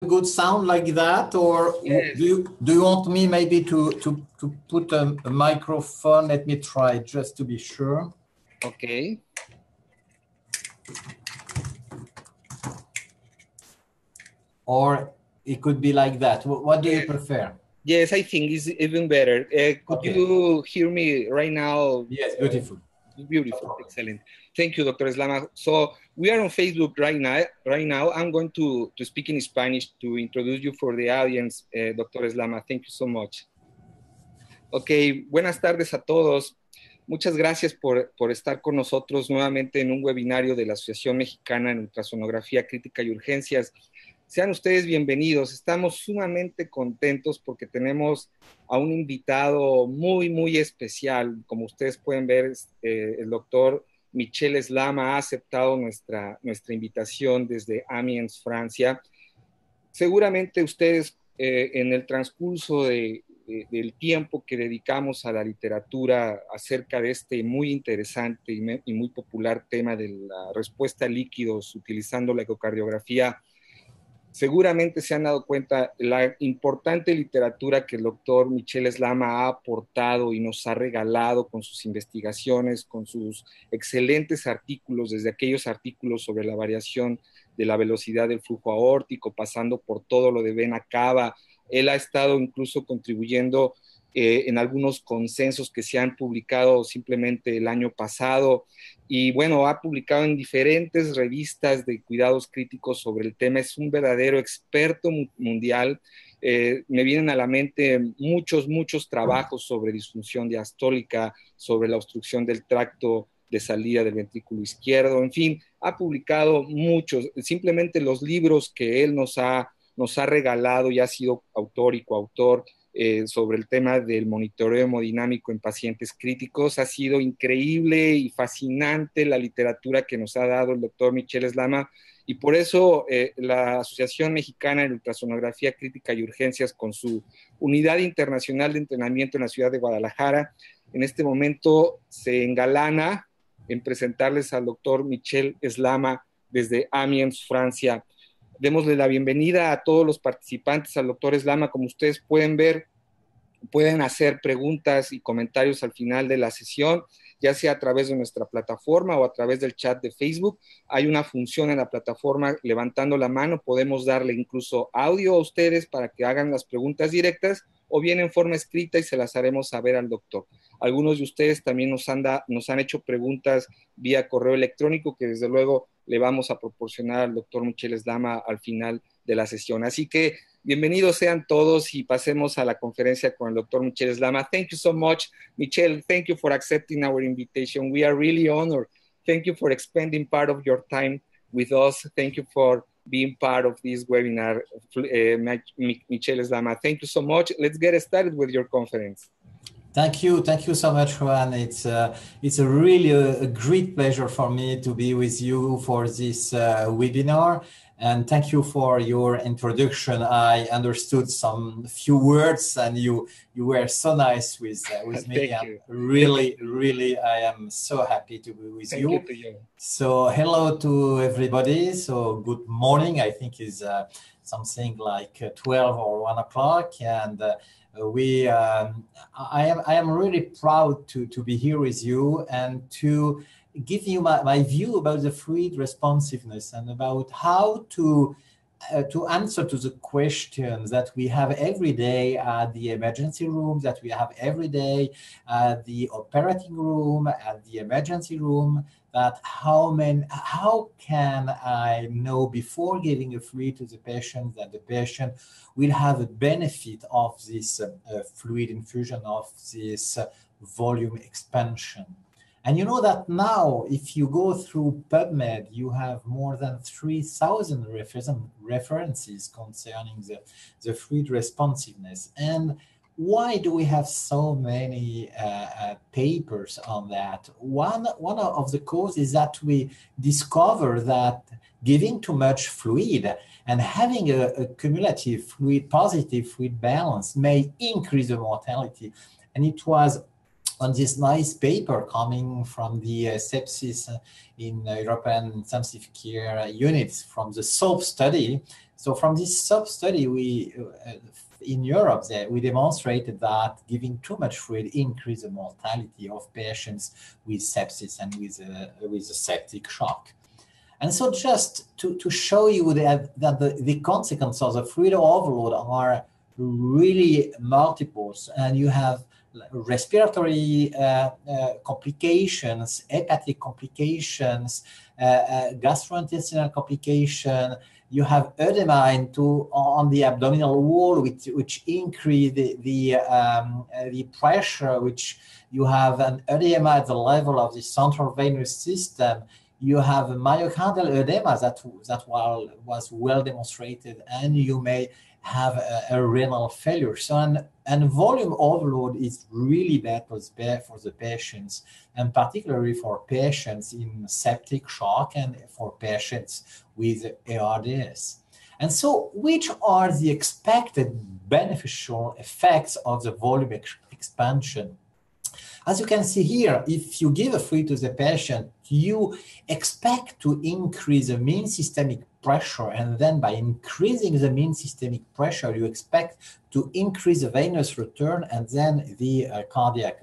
good sound like that, or yes. do you want me maybe to put a microphone? Let me try just to be sure. Okay. Or it could be like that. What do you prefer? Yes, I think it's even better. Could you hear me right now? Yes, beautiful. Beautiful, excellent. Thank you, Dr. Slama. So we are on Facebook right now. I'm going to speak in Spanish to introduce you for the audience, Dr. Slama. Thank you so much. Ok, buenas tardes a todos. Muchas gracias por estar con nosotros nuevamente en un webinario de la Asociación Mexicana en Ultrasonografía, Crítica y Urgencias. Sean ustedes bienvenidos. Estamos sumamente contentos porque tenemos a un invitado muy, muy especial. Como ustedes pueden ver, el doctor MICHEL SLAMA ha aceptado nuestra invitación desde Amiens, Francia. Seguramente ustedes en el transcurso del tiempo que dedicamos a la literatura acerca de este muy interesante y muy popular tema de la respuesta a líquidos utilizando la ecocardiografía, seguramente se han dado cuenta la importante literatura que el doctor MICHEL SLAMA ha aportado y nos ha regalado con sus investigaciones, con sus excelentes artículos, desde aquellos artículos sobre la variación de la velocidad del flujo aórtico, pasando por todo lo de vena cava. Él ha estado incluso contribuyendo en algunos consensos que se han publicado simplemente el año pasado, y bueno, ha publicado en diferentes revistas de cuidados críticos sobre el tema. Es un verdadero experto mundial. Me vienen a la mente muchos trabajos sobre disfunción diastólica, sobre la obstrucción del tracto de salida del ventrículo izquierdo, en fin, ha publicado muchos. Simplemente los libros que él nos ha regalado y ha sido autor y coautor sobre el tema del monitoreo hemodinámico en pacientes críticos. Ha sido increíble y fascinante la literatura que nos ha dado el doctor MICHEL SLAMA, y por eso la Asociación Mexicana de Ultrasonografía Crítica y Urgencias, con su Unidad Internacional de Entrenamiento en la ciudad de Guadalajara, en este momento se engalana en presentarles al doctor MICHEL SLAMA desde Amiens, Francia. Démosle la bienvenida a todos los participantes al doctor SLAMA. Como ustedes pueden ver, pueden hacer preguntas y comentarios al final de la sesión, ya sea a través de nuestra plataforma o a través del chat de Facebook. Hay una función en la plataforma, levantando la mano, podemos darle incluso audio a ustedes para que hagan las preguntas directas, o bien en forma escrita y se las haremos saber al doctor. Algunos de ustedes también nos han hecho preguntas vía correo electrónico, que desde luego le vamos a proporcionar al doctor MICHEL SLAMA al final de la sesión. Así que bienvenidos sean todos y pasemos a la conferencia con el doctor MICHEL SLAMA. Thank you so much, Michel. Thank you for accepting our invitation. We are really honored. Thank you for expending part of your time with us. Thank you for being part of this webinar, Michel SLAMA. Thank you so much. Let's get started with your conference. Thank you so much, Juan. It's a really a great pleasure for me to be with you for this webinar, and thank you for your introduction. I understood some few words, and you were so nice with me. Thank you. Really, I am so happy to be with you. Thank you to you. So hello to everybody. So good morning. I think is something like 12 or 1 o'clock, and I am really proud to be here with you and to give you my view about the fluid responsiveness and about how to answer to the questions that we have every day at the emergency room, that we have every day at the operating room, at the emergency room, that how can I know before giving a fluid to the patient that the patient will have a benefit of this fluid infusion, of this volume expansion. And you know that now, if you go through PubMed, you have more than 3,000 references concerning the fluid responsiveness. And why do we have so many papers on that? One of the causes is that we discover that giving too much fluid and having a cumulative fluid, positive fluid balance may increase the mortality. And it was on this nice paper coming from the sepsis in European intensive care units from the SOAP study. So from this SOAP study, we in Europe, we demonstrated that giving too much fluid increased the mortality of patients with sepsis and with a septic shock. And so just to show you that the consequences of the fluid overload are really multiples, and you have respiratory complications, hepatic complications, gastrointestinal complication. You have edema on the abdominal wall, which increase the pressure, which you have an edema at the level of the central venous system. You have a myocardial edema that was well demonstrated, and you may have a renal failure. So, and volume overload is really bad for the patients, and particularly for patients in septic shock and for patients with ARDS. And so, which are the expected beneficial effects of the volume expansion? As you can see here, if you give a fluid to the patient, you expect to increase the mean systemic pressure, and then by increasing the mean systemic pressure, you expect to increase the venous return and then the cardiac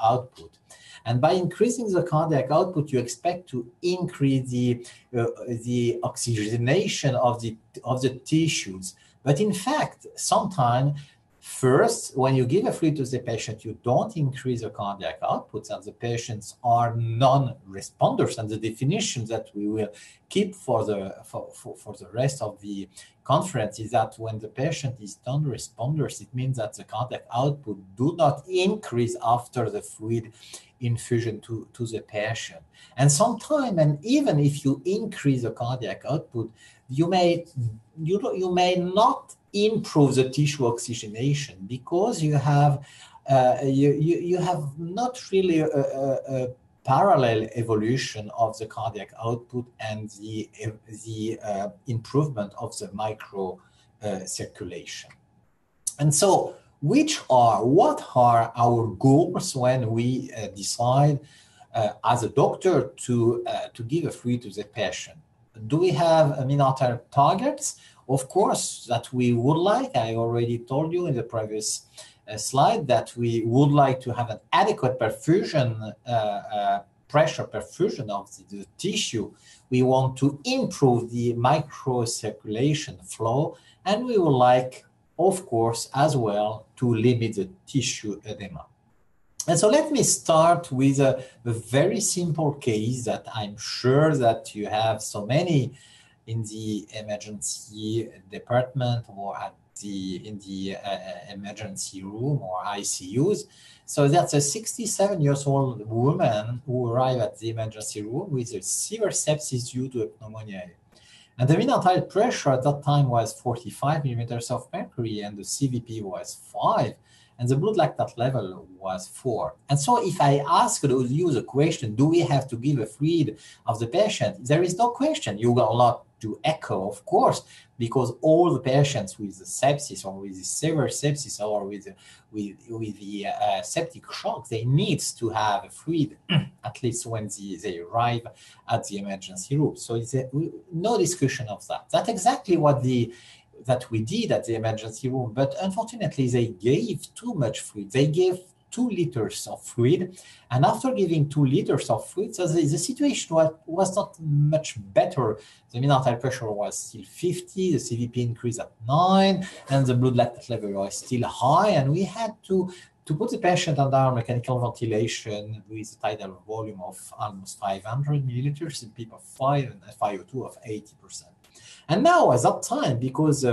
output. And by increasing the cardiac output, you expect to increase the oxygenation of the tissues. But in fact, sometimes first, when you give a fluid to the patient, you don't increase the cardiac outputs, and the patients are non-responders. And the definition that we will keep for the rest of the conference is that when the patient is non-responders, it means that the cardiac output do not increase after the fluid infusion to the patient. And sometimes, and even if you increase the cardiac output, you may not improve the tissue oxygenation, because you have not really a parallel evolution of the cardiac output and the improvement of the micro circulation. And so, what are our goals when we decide as a doctor to give a fluid to the patient? Do we have mean arterial targets? Of course, that we would like. I already told you in the previous slide that we would like to have an adequate perfusion, pressure perfusion of the tissue. We want to improve the microcirculation flow, and we would like, of course, as well, to limit the tissue edema. And so let me start with a very simple case that I'm sure that you have so many in the emergency department or in the emergency room or ICUs. So that's a 67-year-old woman who arrived at the emergency room with a severe sepsis due to pneumonia. And the mean arterial pressure at that time was 45 millimeters of mercury, and the CVP was 5. And the blood lactate level was 4. And so if I ask you the question, do we have to give a fluid of the patient? There is no question. You will not do echo, of course, because all the patients with the sepsis or with the severe sepsis or with the septic shock, they need to have a fluid at least when they arrive at the emergency room. So it's no discussion of that. That's exactly what that we did at the emergency room, but unfortunately they gave too much fluid. They gave 2 liters of fluid, and after giving 2 liters of fluid, so the situation was not much better. The mean arterial pressure was still 50, the CVP increased at 9, and the blood lactate level was still high, and we had to put the patient under mechanical ventilation with a tidal volume of almost 500 milliliters in PP5 and FiO2 of 80%. And now, at that time, because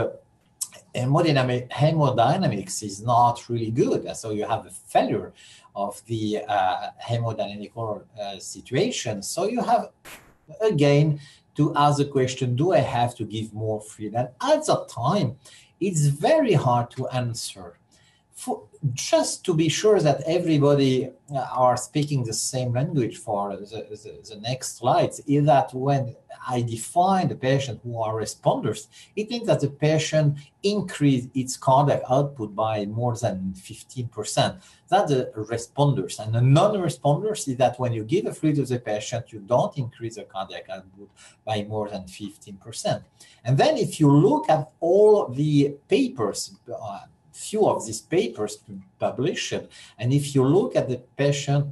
hemodynamics is not really good, and so you have a failure of the hemodynamical situation. So you have, again, to ask the question, do I have to give more fluid? And at that time, it's very hard to answer. just to be sure that everybody are speaking the same language for the next slides, is that when I define the patient who are responders, it means that the patient increased its cardiac output by more than 15%. That's the responders. And the non-responders is that when you give a fluid to the patient, you don't increase the cardiac output by more than 15%. And then if you look at all the papers, few of these papers published, and if you look at the patient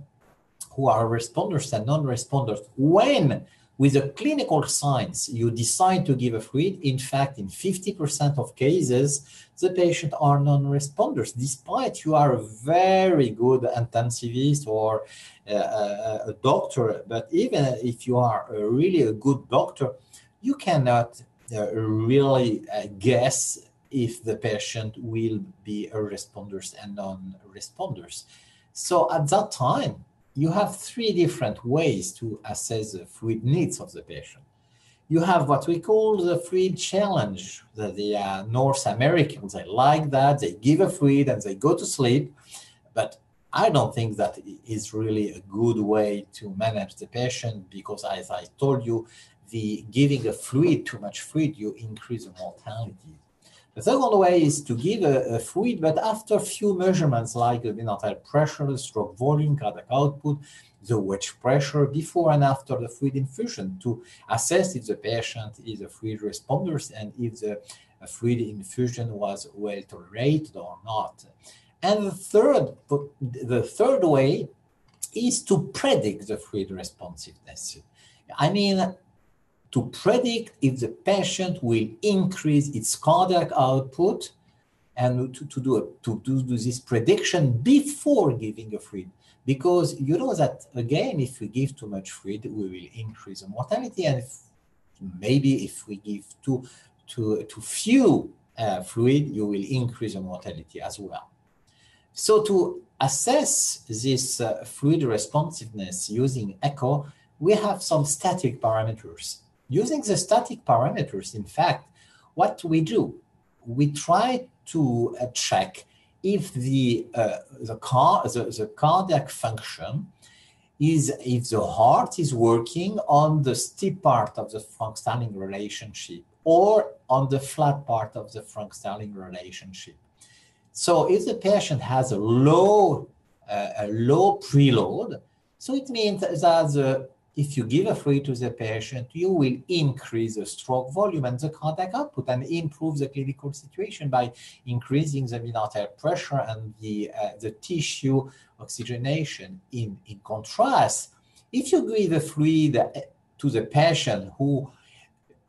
who are responders and non-responders, when with the clinical signs you decide to give a fluid, in fact, in 50% of cases, the patient are non-responders, despite you are a very good intensivist or a doctor. But even if you are really a good doctor, you cannot really guess if the patient will be a responders and non-responders. So at that time, you have three different ways to assess the fluid needs of the patient. You have what we call the fluid challenge. The North Americans, they like that. They give a fluid and they go to sleep. But I don't think that is really a good way to manage the patient, because as I told you, the giving a fluid, too much fluid, you increase the mortality. The second way is to give a fluid, but after a few measurements like the mental pressure, the stroke volume, cardiac output, the wedge pressure before and after the fluid infusion, to assess if the patient is a fluid responder and if the fluid infusion was well tolerated or not. And the third way is to predict the fluid responsiveness. I mean, to predict if the patient will increase its cardiac output, and to do this prediction before giving a fluid. Because you know that, again, if we give too much fluid, we will increase the mortality, and maybe if we give too few fluid, you will increase the mortality as well. So to assess this fluid responsiveness using echo, we have some static parameters. Using the static parameters, in fact, what we do, we try to check if the cardiac function is, if the heart is working on the steep part of the Frank-Starling relationship or on the flat part of the Frank-Starling relationship. So if the patient has a low preload, so it means that if you give a fluid to the patient, you will increase the stroke volume and the cardiac output and improve the clinical situation by increasing the mean arterial pressure and the tissue oxygenation. In contrast, if you give a fluid to the patient who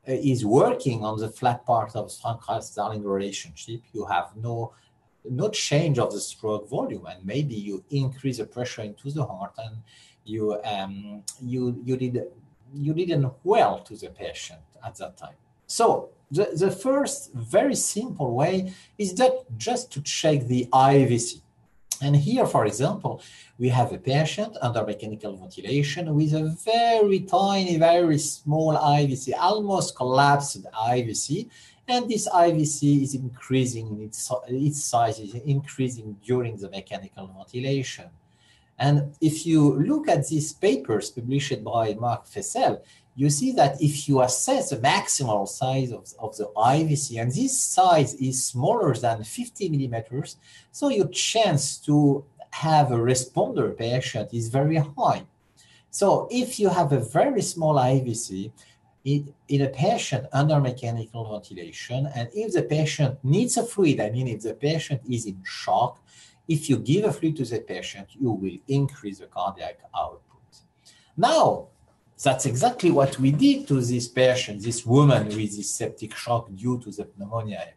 is working on the flat part of the Frank-Starling relationship, you have no change of the stroke volume, and maybe you increase the pressure into the heart and you didn't well to the patient at that time. So the first very simple way is that just to check the IVC. And here, for example, we have a patient under mechanical ventilation with a very tiny, very small IVC, almost collapsed IVC. And this IVC is increasing, its size is increasing during the mechanical ventilation. And if you look at these papers published by Mark Fessel, you see that if you assess the maximal size of the IVC, and this size is smaller than 50 millimeters, so your chance to have a responder patient is very high. So if you have a very small IVC in a patient under mechanical ventilation, and if the patient needs a fluid, I mean, if the patient is in shock, if you give a fluid to the patient, you will increase the cardiac output. Now, that's exactly what we did to this patient, this woman with this septic shock due to the pneumonia.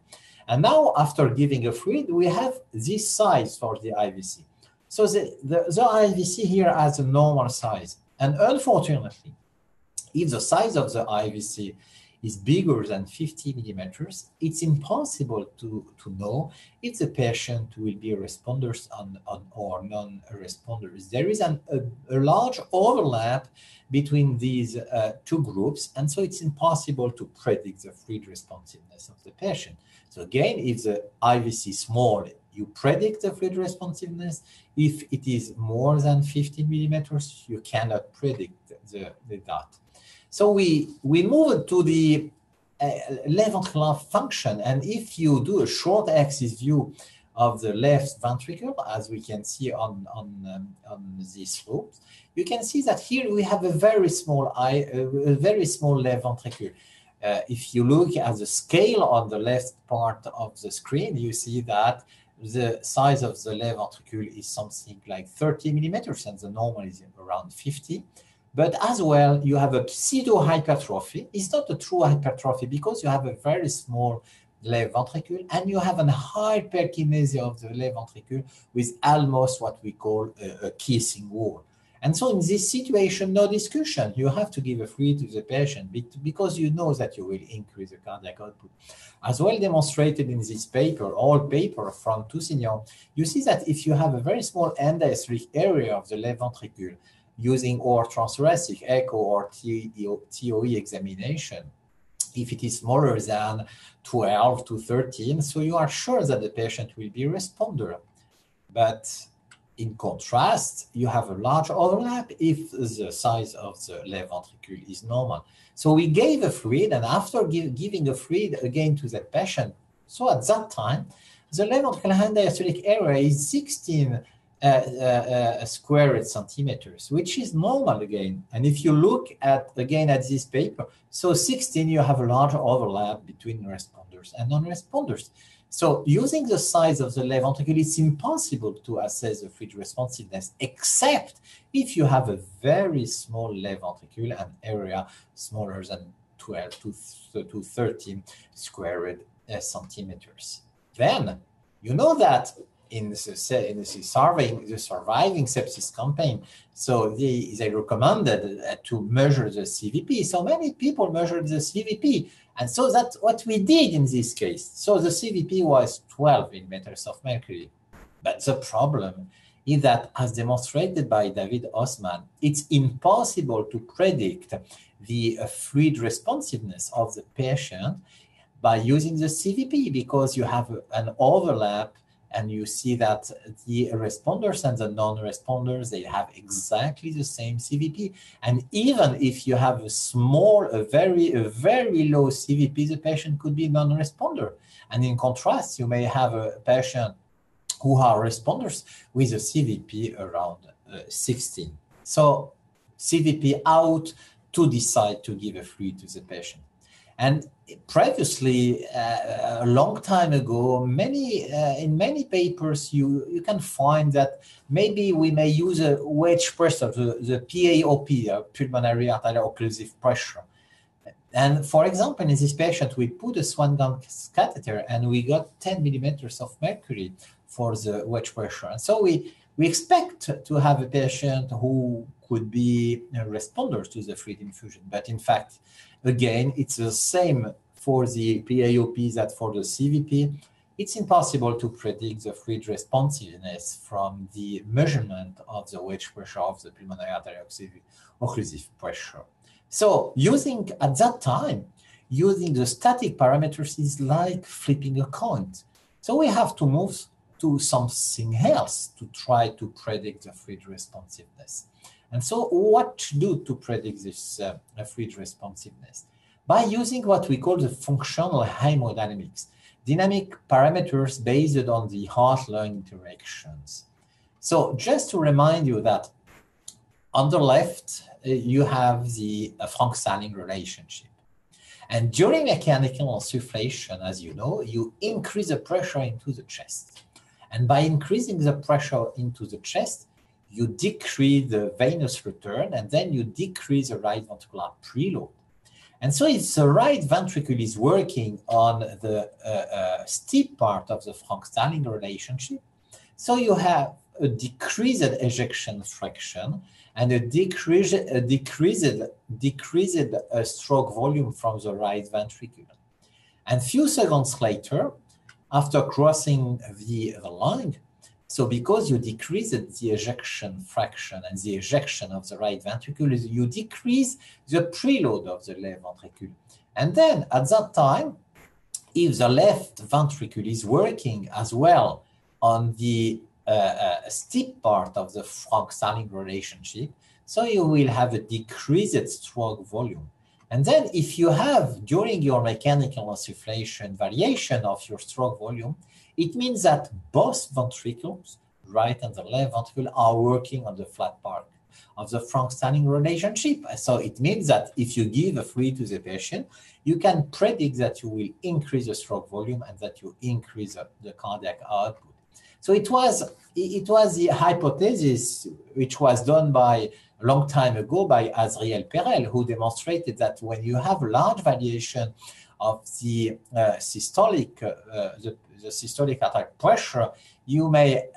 And now, after giving a fluid, we have this size for the IVC. So the IVC here has a normal size. And unfortunately, if the size of the IVC is bigger than 50 millimeters, it's impossible to know if the patient will be responders or non-responders. There is a large overlap between these two groups, and so it's impossible to predict the fluid responsiveness of the patient. So again, if the IVC is small, you predict the fluid responsiveness. If it is more than 15 millimeters, you cannot predict the dot. So we move to the left ventricular function, and if you do a short axis view of the left ventricle, as we can see on these slopes, you can see that here we have a very small left ventricle. If you look at the scale on the left part of the screen, you see that the size of the left ventricle is something like 30 millimeters, and the normal is around 50. But as well, you have a pseudo-hypertrophy. It's not a true hypertrophy because you have a very small left ventricle, and you have a hyperkinesia of the left ventricle with almost what we call a kissing wall. And so in this situation, no discussion. You have to give a fluid to the patient because you know that you will increase the cardiac output. As well demonstrated in this paper, all paper from Toussignan, you see that if you have a very small end-diastolic area of the left ventricle using or transthoracic echo or TOE examination, if it is smaller than 12 to 13, so you are sure that the patient will be a responder. But in contrast, you have a large overlap if the size of the left ventricle is normal. So we gave a fluid, and after giving a fluid again to that patient, so at that time, the left ventricular end-diastolic area is 16 squared centimeters, which is normal again. And if you look again at this paper, so 16, you have a large overlap between responders and non-responders. So using the size of the left ventricle, it's impossible to assess the fluid responsiveness, except if you have a very small left ventricle, an area smaller than 12 to 13 squared centimeters. Then you know that in the surviving sepsis campaign, so they recommended to measure the CVP. So many people measured the CVP. And so that's what we did in this case. So the CVP was 12 millimeters of mercury. But the problem is that, as demonstrated by David Osman, it's impossible to predict the fluid responsiveness of the patient by using the CVP because you have an overlap. And you see that the responders and the non-responders, they have exactly the same CVP. And even if you have a very low CVP, the patient could be a non-responder. And in contrast, you may have a patient who are responders with a CVP around 16. So CVP out to decide to give a fluid to the patient. And previously, a long time ago, in many papers, you can find that maybe we may use a wedge pressure, the PAOP, pulmonary arterial occlusive pressure. And for example, in this patient, we put a Swan-Ganz catheter and we got 10 millimeters of mercury for the wedge pressure. And so we expect to have a patient who could be a responder to the fluid infusion. But in fact, again, it's the same for the PAOP that for the CVP. It's impossible to predict the fluid responsiveness from the measurement of the wedge pressure of the pulmonary arterial occlusive pressure. So at that time, using the static parameters is like flipping a coin. So we have to move to something else to try to predict the fluid responsiveness. And so what to do to predict this fluid responsiveness? By using what we call the functional hemodynamics, dynamic parameters based on the heart-lung interactions. So just to remind you that on the left, you have the Frank-Starling relationship. And during mechanical insufflation, as you know, you increase the pressure into the chest. And by increasing the pressure into the chest, you decrease the venous return, and then you decrease the right ventricular preload. And so if the right ventricle is working on the steep part of the Frank-Starling relationship, so you have a decreased ejection fraction and a decreased stroke volume from the right ventricle. And few seconds later, after crossing the lung, so because you decrease the ejection fraction and the ejection of the right ventricle, you decrease the preload of the left ventricle. And then at that time, if the left ventricle is working as well on the steep part of the Frank-Starling relationship, so you will have a decreased stroke volume. And then if you have, during your mechanical insufflation, variation of your stroke volume, it means that both ventricles, right and the left ventricle, are working on the flat part of the Frank-Starling relationship. So it means that if you give a fluid to the patient, you can predict that you will increase the stroke volume and that you increase the cardiac output. So it was the hypothesis which was done by a long time ago by Azriel Perel, who demonstrated that when you have large variation of the systolic attack pressure, you may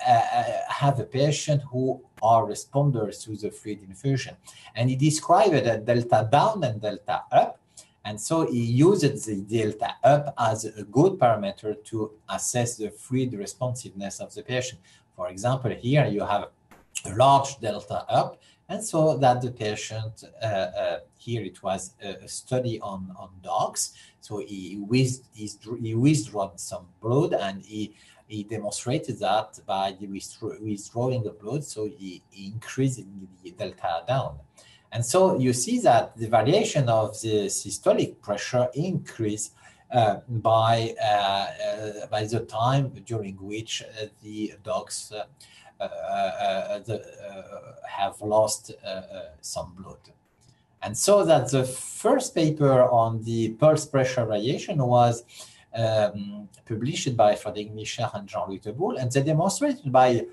have a patient who are responders to the fluid infusion. And he described it as delta down and delta up. And so he used the delta up as a good parameter to assess the fluid responsiveness of the patient. For example, here you have a large delta up, and so that the patient, here it was a study on dogs. So he withdrawn some blood, and he demonstrated that by the withdrawing the blood, so he increased the delta down. And so you see that the variation of the systolic pressure increased by the time during which the dogs have lost some blood. And so that the first paper on the pulse pressure variation was published by Frédéric Michel and Jean-Louis Teboul, and they demonstrated by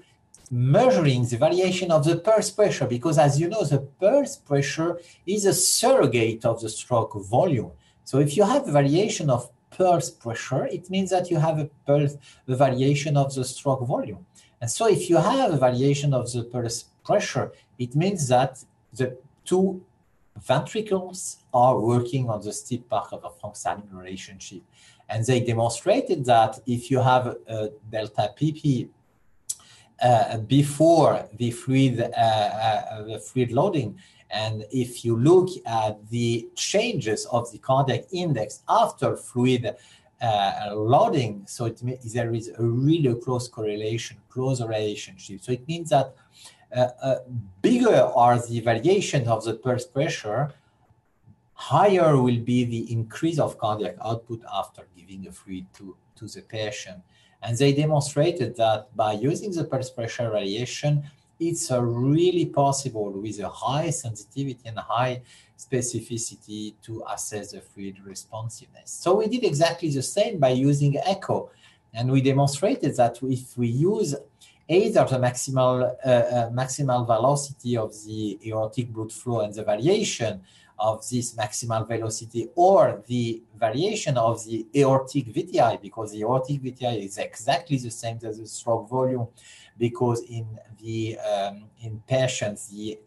measuring the variation of the pulse pressure, because as you know, the pulse pressure is a surrogate of the stroke volume. So if you have a variation of pulse pressure, it means that you have the variation of the stroke volume. And so if you have a variation of the pulse pressure, it means that the two ventricles are working on the steep part of the Frank-Starling relationship. And they demonstrated that if you have a delta PP before the fluid loading, and if you look at the changes of the cardiac index after fluid loading, so there is a really close correlation, close relationship. So it means that bigger are the variation of the pulse pressure, higher will be the increase of cardiac output after giving a fluid to the patient. And they demonstrated that by using the pulse pressure variation, it's really possible with a high sensitivity and high specificity to assess the fluid responsiveness. So we did exactly the same by using echo. And we demonstrated that if we use either the maximal velocity of the aortic blood flow and the variation of this maximal velocity, or the variation of the aortic VTI, because the aortic VTI is exactly the same as the stroke volume, because in patients the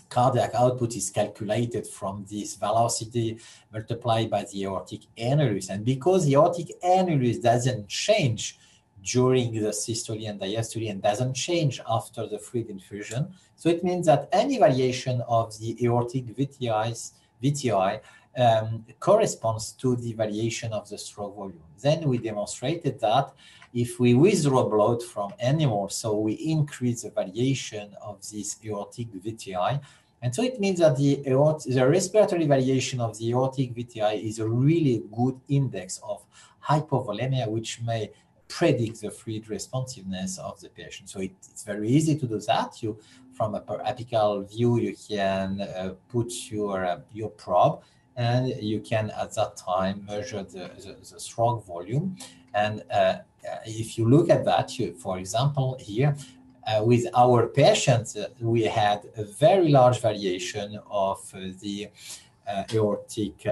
cardiac output is calculated from this velocity multiplied by the aortic annulus. And because the aortic annulus doesn't change during the systole and diastole and doesn't change after the fluid infusion, so it means that any variation of the aortic VTI corresponds to the variation of the stroke volume. Then we demonstrated that if we withdraw blood from animals, so we increase the variation of this aortic VTI. And so it means that the respiratory variation of the aortic VTI is a really good index of hypovolemia, which may predict the fluid responsiveness of the patient. So it's very easy to do that. From a apical view, you can put your probe, and you can at that time measure the stroke volume. And if you look at that, for example, here with our patients, we had a very large variation of the aortic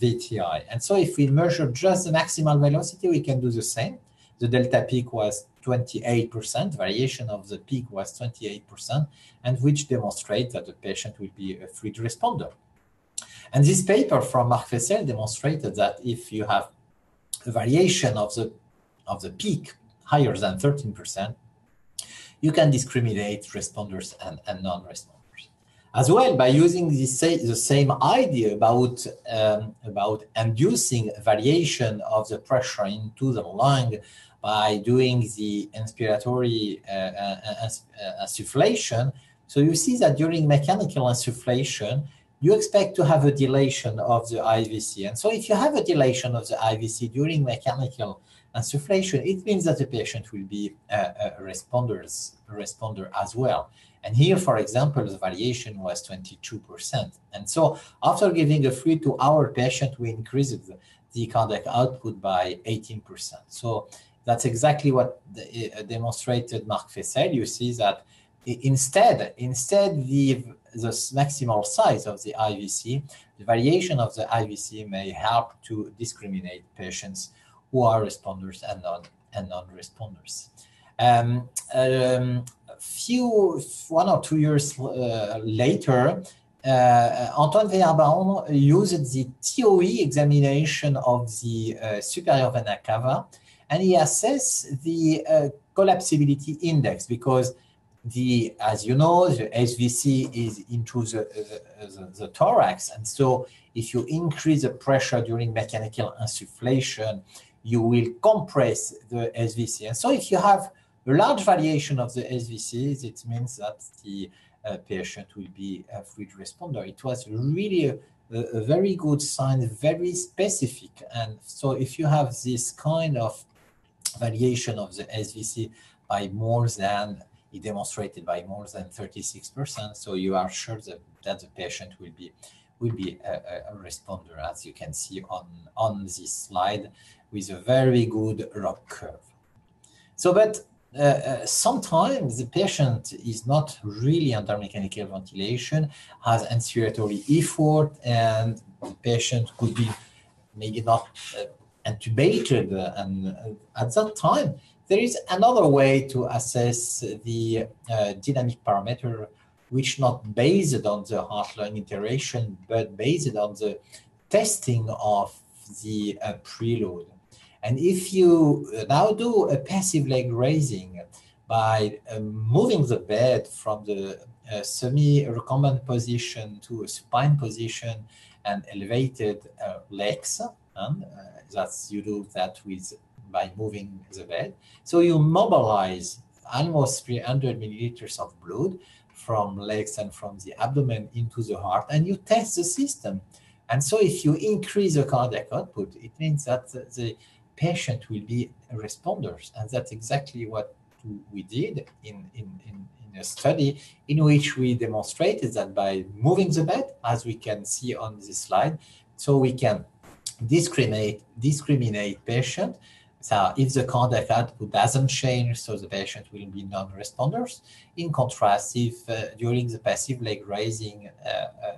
VTI. And so if we measure just the maximal velocity, we can do the same. The delta peak was 28%, variation of the peak was 28%, and which demonstrates that the patient will be a fluid responder. And this paper from Marc Fessel demonstrated that if you have a variation of the peak higher than 13%, you can discriminate responders and non-responders. As well, by using the same idea about inducing variation of the pressure into the lung by doing the inspiratory insufflation. So you see that during mechanical insufflation, you expect to have a dilation of the IVC. And so if you have a dilation of the IVC during mechanical insufflation, it means that the patient will be a responder as well. And here, for example, the variation was 22%. And so after giving a fluid to our patient, we increased the cardiac output by 18%. So that's exactly what demonstrated Marc Fessel. You see that instead the maximal size of the IVC, the variation of the IVC may help to discriminate patients who are responders and non-responders. 1 or 2 years later, Antoine Veillarbaum used the TOE examination of the superior vena cava, and he assessed the collapsibility index, because as you know, the SVC is into the thorax, and so if you increase the pressure during mechanical insufflation, you will compress the SVC. And so if you have a large variation of the SVCs, it means that the patient will be a fluid responder. It was really a very good sign, very specific. And so if you have this kind of variation of the SVC by more than, he demonstrated by more than 36%, so you are sure that the patient will be a responder, as you can see on this slide, with a very good ROC curve. So, but sometimes the patient is not really under mechanical ventilation, has inspiratory effort, and the patient could be maybe not intubated. And at that time, there is another way to assess the dynamic parameter, which not based on the heart-lung interaction, but based on the testing of the preload. And if you now do a passive leg raising by moving the bed from the semi-recumbent position to a supine position and elevated legs, and you do that by moving the bed. So you mobilize almost 300 milliliters of blood from legs and from the abdomen into the heart, and you test the system. And so if you increase the cardiac output, it means that the patient will be responders. And that's exactly what we did in a study in which we demonstrated that by moving the bed, as we can see on this slide, so we can discriminate patient. So if the cardiac output doesn't change, so the patient will be non-responders. In contrast, if during the passive leg raising,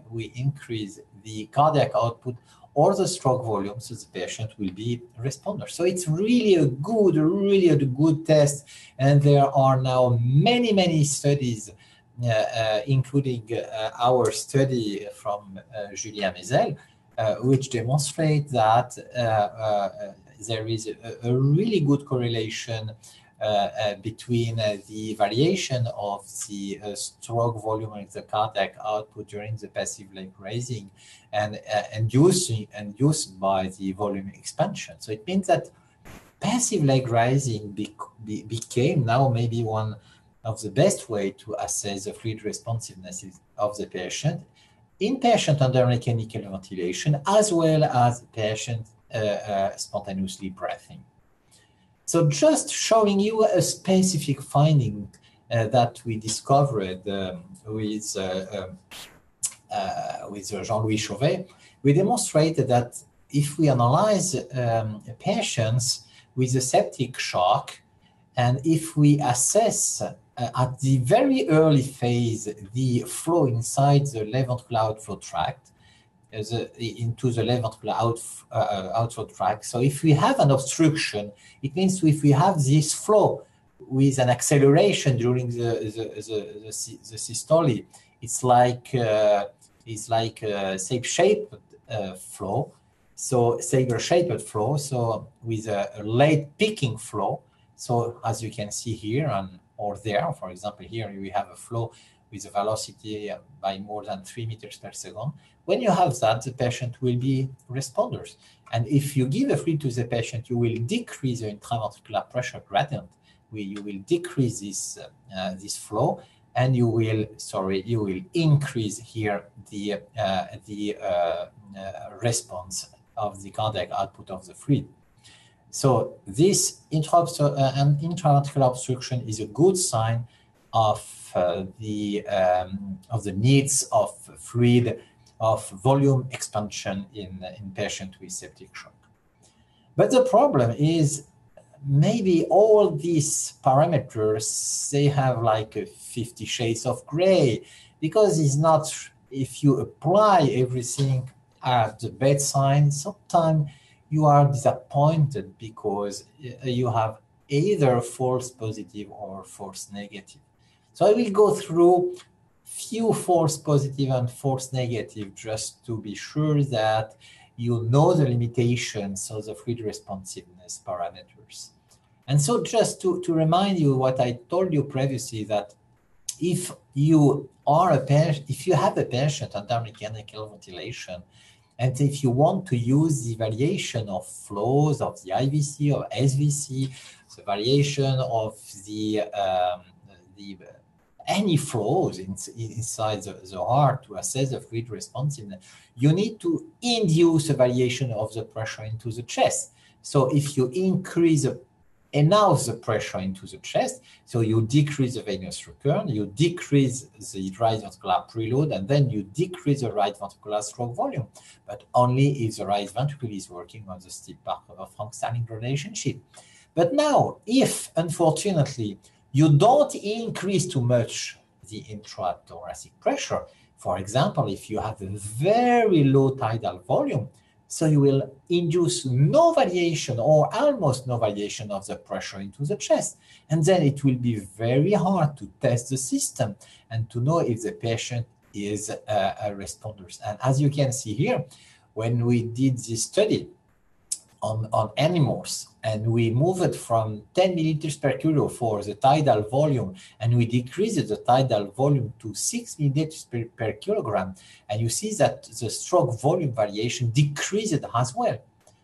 we increase the cardiac output or the stroke volume, so the patient will be a responder. So it's really a good test. And there are now many studies, including our study from Julien Mézel, which demonstrate that there is a really good correlation between the variation of the stroke volume and the cardiac output during the passive leg raising and induced by the volume expansion. So it means that passive leg raising became now maybe one of the best way to assess the fluid responsiveness of the patient in patient under mechanical ventilation, as well as patient spontaneously breathing. So just showing you a specific finding that we discovered with Jean-Louis Chauvet, we demonstrated that if we analyze patients with a septic shock, and if we assess at the very early phase the flow inside the left ventricular outflow tract, into the left ventricular outflow tract. So if we have an obstruction, it means if we have this flow with an acceleration during the systole, it's like a saber-shaped flow. So saber-shaped flow. So with a late peaking flow. So as you can see here or there, for example, here we have a flow with a velocity by more than 3 meters per second. When you have that, the patient will be responders. And if you give a fluid to the patient, you will decrease the intraventricular pressure gradient. You will decrease this flow, and you will increase here the response of the cardiac output of the fluid. So this intraventricular obstruction is a good sign of the needs of fluid, of volume expansion in patient with septic shock. But the problem is maybe all these parameters, they have like 50 shades of gray, because it's not, if you apply everything at the bedside, sometimes you are disappointed because you have either false positive or false negative. So I will go through few false positive and false negative just to be sure that you know the limitations of the fluid responsiveness parameters. And so just to remind you what I told you previously, that if you have a patient under mechanical ventilation, and if you want to use the variation of flows of the IVC or SVC, the variation of any flows inside the heart to assess the fluid responsiveness, you need to induce a variation of the pressure into the chest. So if you increase enough the pressure into the chest, so you decrease the venous recurrence, you decrease the right ventricular preload, and then you decrease the right ventricular stroke volume, but only if the right ventricle is working on the steep part of a Frank-Starling relationship. But now, if unfortunately you don't increase too much the intrathoracic pressure, for example, if you have a very low tidal volume, so you will induce no variation or almost no variation of the pressure into the chest. And then it will be very hard to test the system and to know if the patient is a responder. And as you can see here, when we did this study on animals, and we moved from 10 milliliters per kilo for the tidal volume, and we decreased the tidal volume to 6 milliliters per kilogram, and you see that the stroke volume variation decreased as well.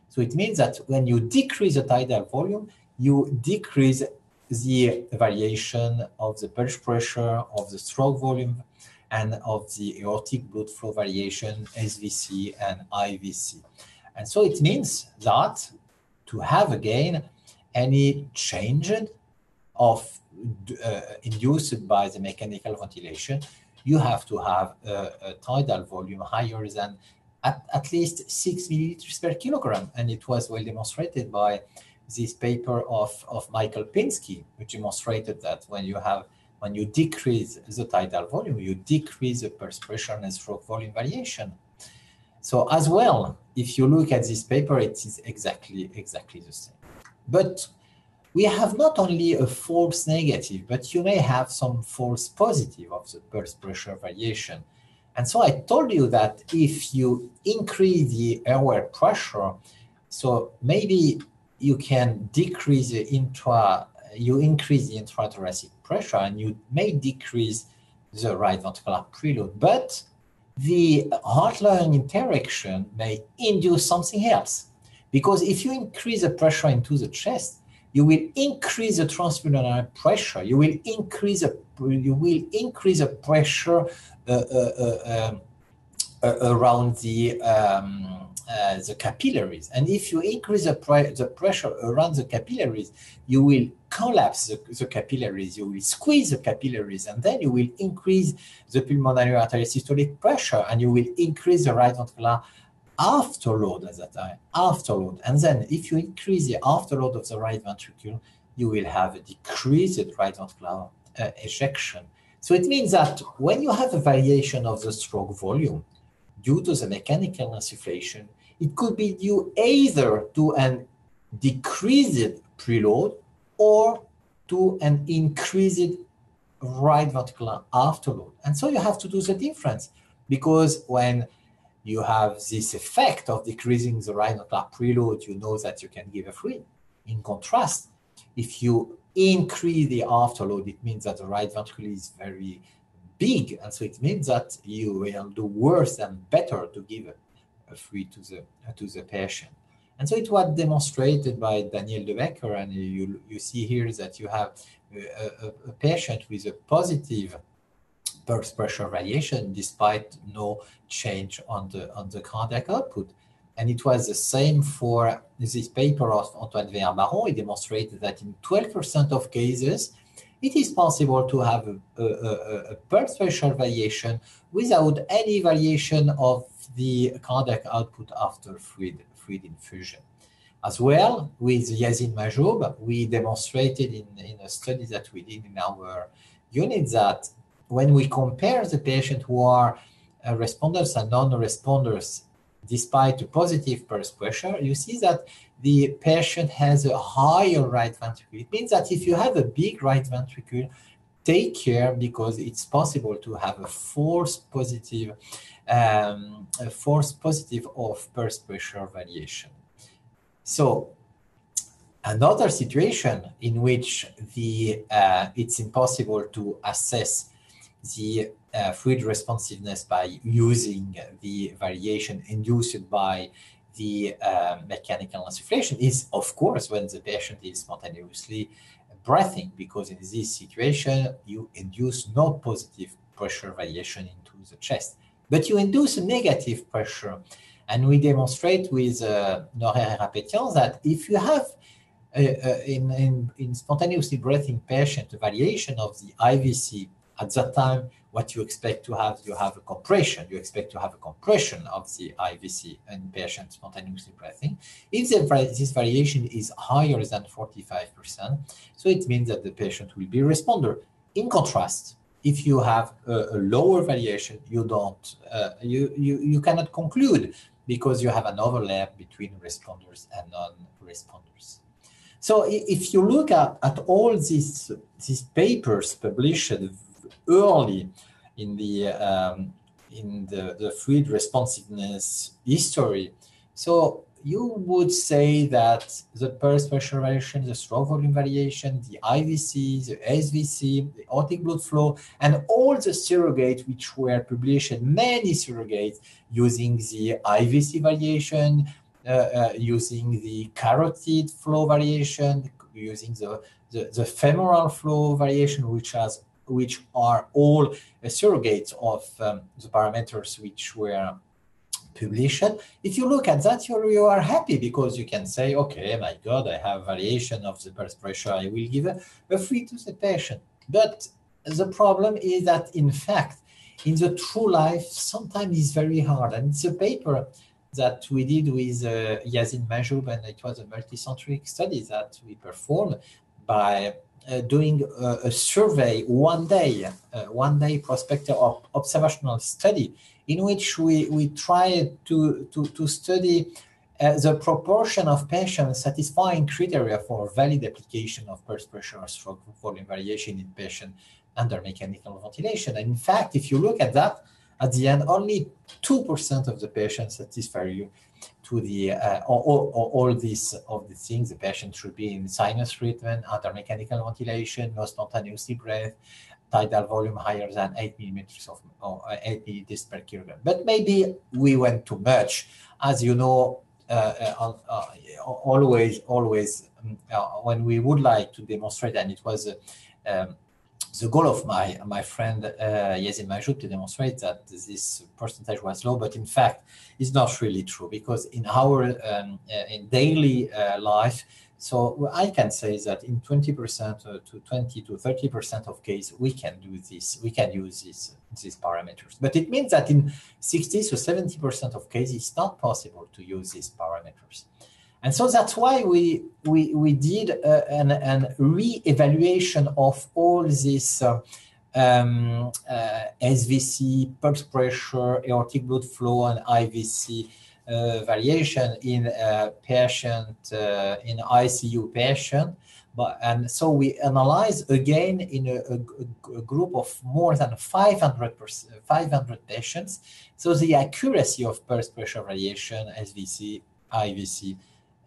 So it means that when you decrease the tidal volume, you decrease the variation of the pulse pressure, of the stroke volume, and of the aortic blood flow variation, SVC and IVC. And so it means that to have again any change of induced by the mechanical ventilation, you have to have a tidal volume higher than at least 6 milliliters per kilogram. And it was well demonstrated by this paper of Michael Pinsky, which demonstrated that when you decrease the tidal volume, you decrease the pulse pressure and stroke volume variation. So as well, if you look at this paper, it is exactly the same. But we have not only a false negative, but you may have some false positive of the pulse pressure variation. And so I told you that if you increase the airway pressure, so maybe you can decrease the increase the intrathoracic pressure, and you may decrease the right ventricular preload, but the heart-lung interaction may induce something else. Because if you increase the pressure into the chest, you will increase the transpulmonary pressure. You will increase the pressure around the capillaries. And if you increase the pressure around the capillaries, you will collapse the capillaries, you will squeeze the capillaries, and then you will increase the pulmonary arterial systolic pressure, and you will increase the right ventricular afterload at that time, afterload. And then if you increase the afterload of the right ventricle, you will have a decreased right ventricular ejection. So it means that when you have a variation of the stroke volume due to the mechanical insufflation, it could be due either to an decreased preload or to an increased right ventricular afterload. And so you have to do the difference, because when you have this effect of decreasing the right ventricular preload, you know that you can give a fluid. In contrast, if you increase the afterload, it means that the right ventricle is very big, and so it means that you will do worse than better to give a fluid to the patient. And so it was demonstrated by Daniel De Becker, and you see here that you have a patient with a positive pulse pressure variation despite no change on the cardiac output. And it was the same for this paper of Antoine Weber-Baron. He demonstrated that in 12% of cases, it is possible to have a pulse pressure variation without any variation of the cardiac output after fluid infusion. As well, with Yazin Majoub, we demonstrated in a study that we did in our unit that when we compare the patient who are responders and non-responders, despite a positive pulse pressure, you see that the patient has a higher right ventricle. It means that if you have a big right ventricle, take care, because it's possible to have a false positive of pulse pressure variation. So another situation in which it's impossible to assess the fluid responsiveness by using the variation induced by the mechanical insufflation is, of course, when the patient is spontaneously breathing, because in this situation, you induce no positive pressure variation into the chest, but you induce a negative pressure. And we demonstrate with Norer-Pétion that if you have in spontaneously breathing patient a variation of the IVC, at that time, what you expect to have, you have a compression. You expect to have a compression of the IVC in patient spontaneously breathing. If this variation is higher than 45%, so it means that the patient will be a responder. In contrast, if you have a lower variation, you don't, you cannot conclude, because you have an overlap between responders and non-responders. So if you look at all these papers published early in the fluid responsiveness history, so you would say that the pulse pressure variation, the stroke volume variation, the IVC, the SVC, the aortic blood flow, and all the surrogates which were published, many surrogates using the IVC variation, using the carotid flow variation, using the femoral flow variation, which are all surrogates of the parameters which were published. If you look at that, you are happy, because you can say, okay, my God, I have variation of the pulse pressure, I will give a fluid to the patient. But the problem is that, in fact, in the true life, sometimes it's very hard. And it's a paper that we did with Yazin Majoub, and it was a multicentric study that we performed by doing a survey, one day prospective observational study, in which we tried to study the proportion of patients satisfying criteria for valid application of pulse pressure or stroke volume variation in patients under mechanical ventilation. And in fact, if you look at that, at the end, only 2% of the patients satisfy you to the all these things. The patient should be in sinus treatment, under mechanical ventilation, no spontaneously breath, tidal volume higher than 8 milliliters or 8 milliliters per kilogram. But maybe we went too much, as you know. Always, when we would like to demonstrate, and it was the goal of my friend Yazin Majoub to demonstrate that this percentage was low, but in fact, it's not really true, because in our in daily life, so I can say that in 20% to 20 to 30% of cases, we can do this. We can use these parameters. But it means that in 60 to 70% of cases, it's not possible to use these parameters. And so that's why we did an re-evaluation of all this SVC, pulse pressure, aortic blood flow, and IVC variation in patient in ICU patient. And so we analyzed again in a group of more than 500 patients. So the accuracy of pulse pressure variation, SVC, IVC,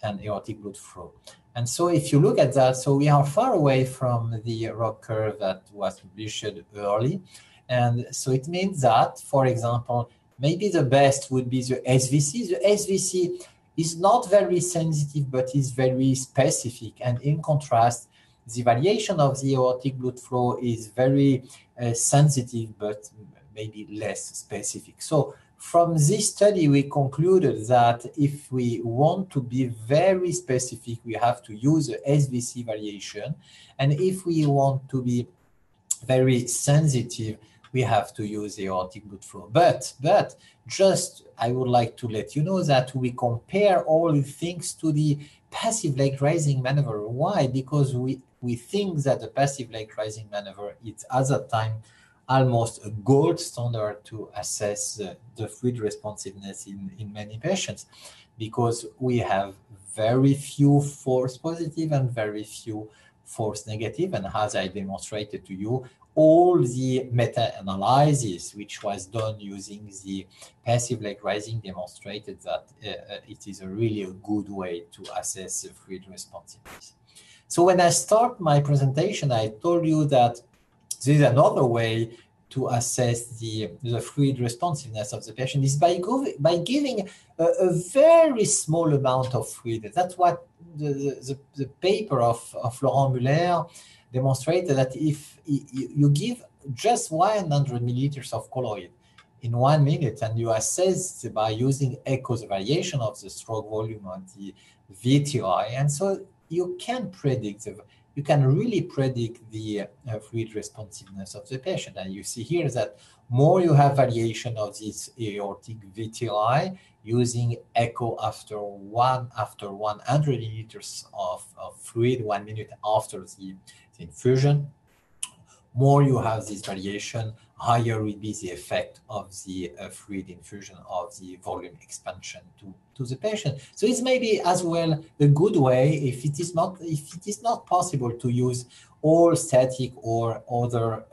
and aortic blood flow. And so if you look at that, so we are far away from the ROC curve that was published early. And so it means that, for example, maybe the best would be the SVC. The SVC is not very sensitive, but is very specific. And in contrast, the variation of the aortic blood flow is very sensitive, but maybe less specific. So from this study, we concluded that if we want to be very specific, we have to use the SVC variation. And if we want to be very sensitive, we have to use the aortic blood flow. But just, I would like to let you know that we compare all the things to the passive leg raising maneuver. Why? Because we think that the passive leg raising maneuver is at that time almost a gold standard to assess the fluid responsiveness in many patients, because we have very few false positive and very few false negative. And as I demonstrated to you, all the meta-analysis which was done using the passive leg raising demonstrated that it is really a good way to assess the fluid responsiveness. So when I start my presentation, I told you that there is another way to assess the fluid responsiveness of the patient is by giving a very small amount of fluid. That's what the paper of Laurent Muller demonstrated, that if you give just 100 milliliters of colloid in 1 minute and you assess by using echo the variation of the stroke volume and the VTI, and so you can predict you can really predict the fluid responsiveness of the patient. And you see here that more you have variation of this aortic VTI using echo after 100 milliliters of fluid 1 minute after the infusion, more you have this variation, higher will be the effect of the fluid infusion of the volume expansion to the patient. So it's maybe as well a good way, if it is not possible to use all static or other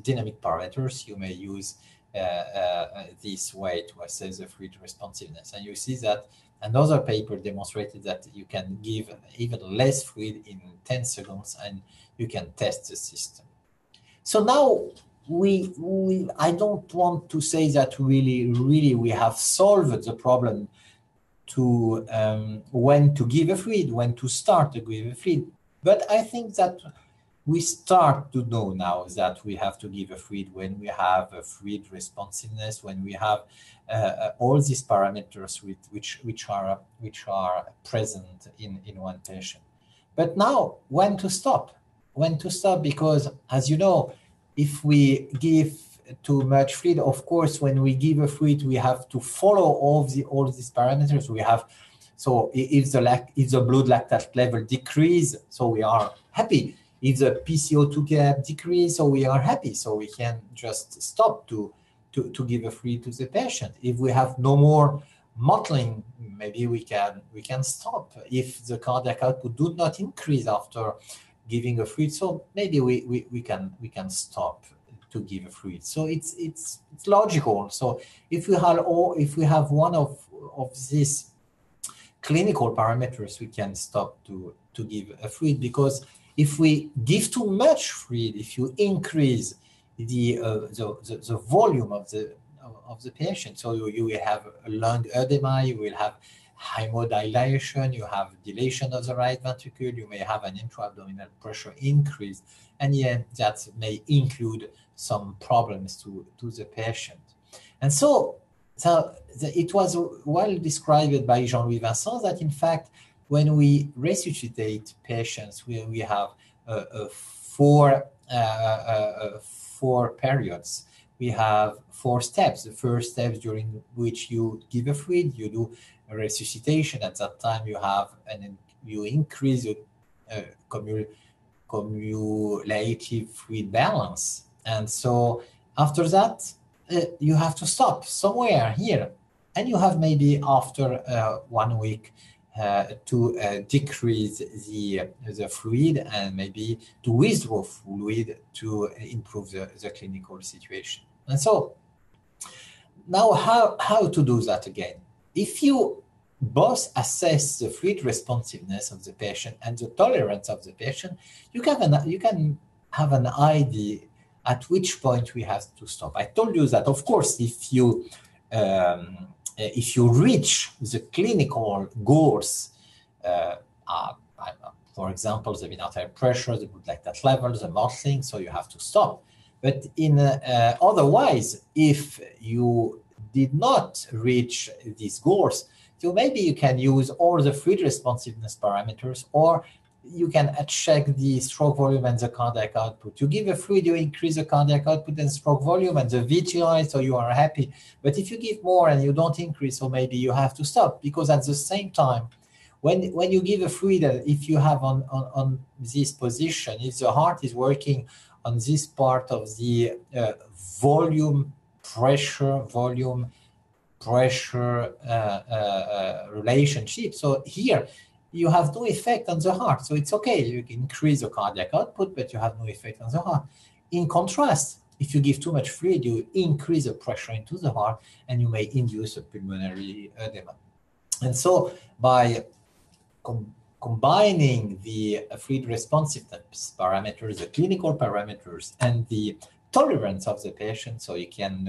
dynamic parameters, you may use this way to assess the fluid responsiveness. And you see that another paper demonstrated that you can give even less fluid in 10 seconds and you can test the system. So now I don't want to say that really we have solved the problem to when to give a fluid, when to start to give a fluid. But I think that we start to know now that we have to give a fluid when we have a fluid responsiveness, when we have all these parameters which are present in one patient. But now, when to stop? When to stop? Because, as you know, if we give too much fluid, of course, when we give a fluid, we have to follow all these parameters. We have, so if the blood lactate level decrease, so we are happy. If the PCO2 gap decrease, so we are happy. So we can just stop to give a fluid to the patient. If we have no more mottling, maybe we can stop. If the cardiac output do not increase after giving a fluid, so maybe we can stop to give a fluid. So it's logical. So if we have one of these clinical parameters, we can stop to give a fluid, because if we give too much fluid, if you increase the volume of the patient, so you will have lung edema, you will have hemodilation, you have dilation of the right ventricle, you may have an intra-abdominal pressure increase, and yet that may include some problems to the patient. And so it was well described by Jean-Louis Vincent that, in fact, when we resuscitate patients, we have four periods. We have 4 steps. The first step, during which you give a fluid, you do a resuscitation. At that time, you increase your cumulative fluid balance. And so after that, you have to stop somewhere here. And you have maybe after 1 week to decrease the fluid and maybe to withdraw fluid to improve the clinical situation. And so now how to do that again? If you both assess the fluid responsiveness of the patient and the tolerance of the patient, you can have an idea at which point we have to stop. I told you that, of course, if you reach the clinical goals, for example, the mean arterial pressure, the good lactate level, the mottling, so you have to stop. But otherwise, if you did not reach these goals, so maybe you can use all the fluid responsiveness parameters, or you can check the stroke volume and the cardiac output. You give a fluid, you increase the cardiac output and stroke volume and the VGI, so you are happy. But if you give more and you don't increase, so maybe you have to stop, because at the same time, when you give a fluid, if you have on this position, if the heart is working on this part of the volume pressure relationship, so here you have no effect on the heart. So it's okay, you can increase the cardiac output, but you have no effect on the heart. In contrast, if you give too much fluid, you increase the pressure into the heart and you may induce a pulmonary edema. And so by combining the fluid responsiveness parameters, the clinical parameters, and the tolerance of the patient, so you can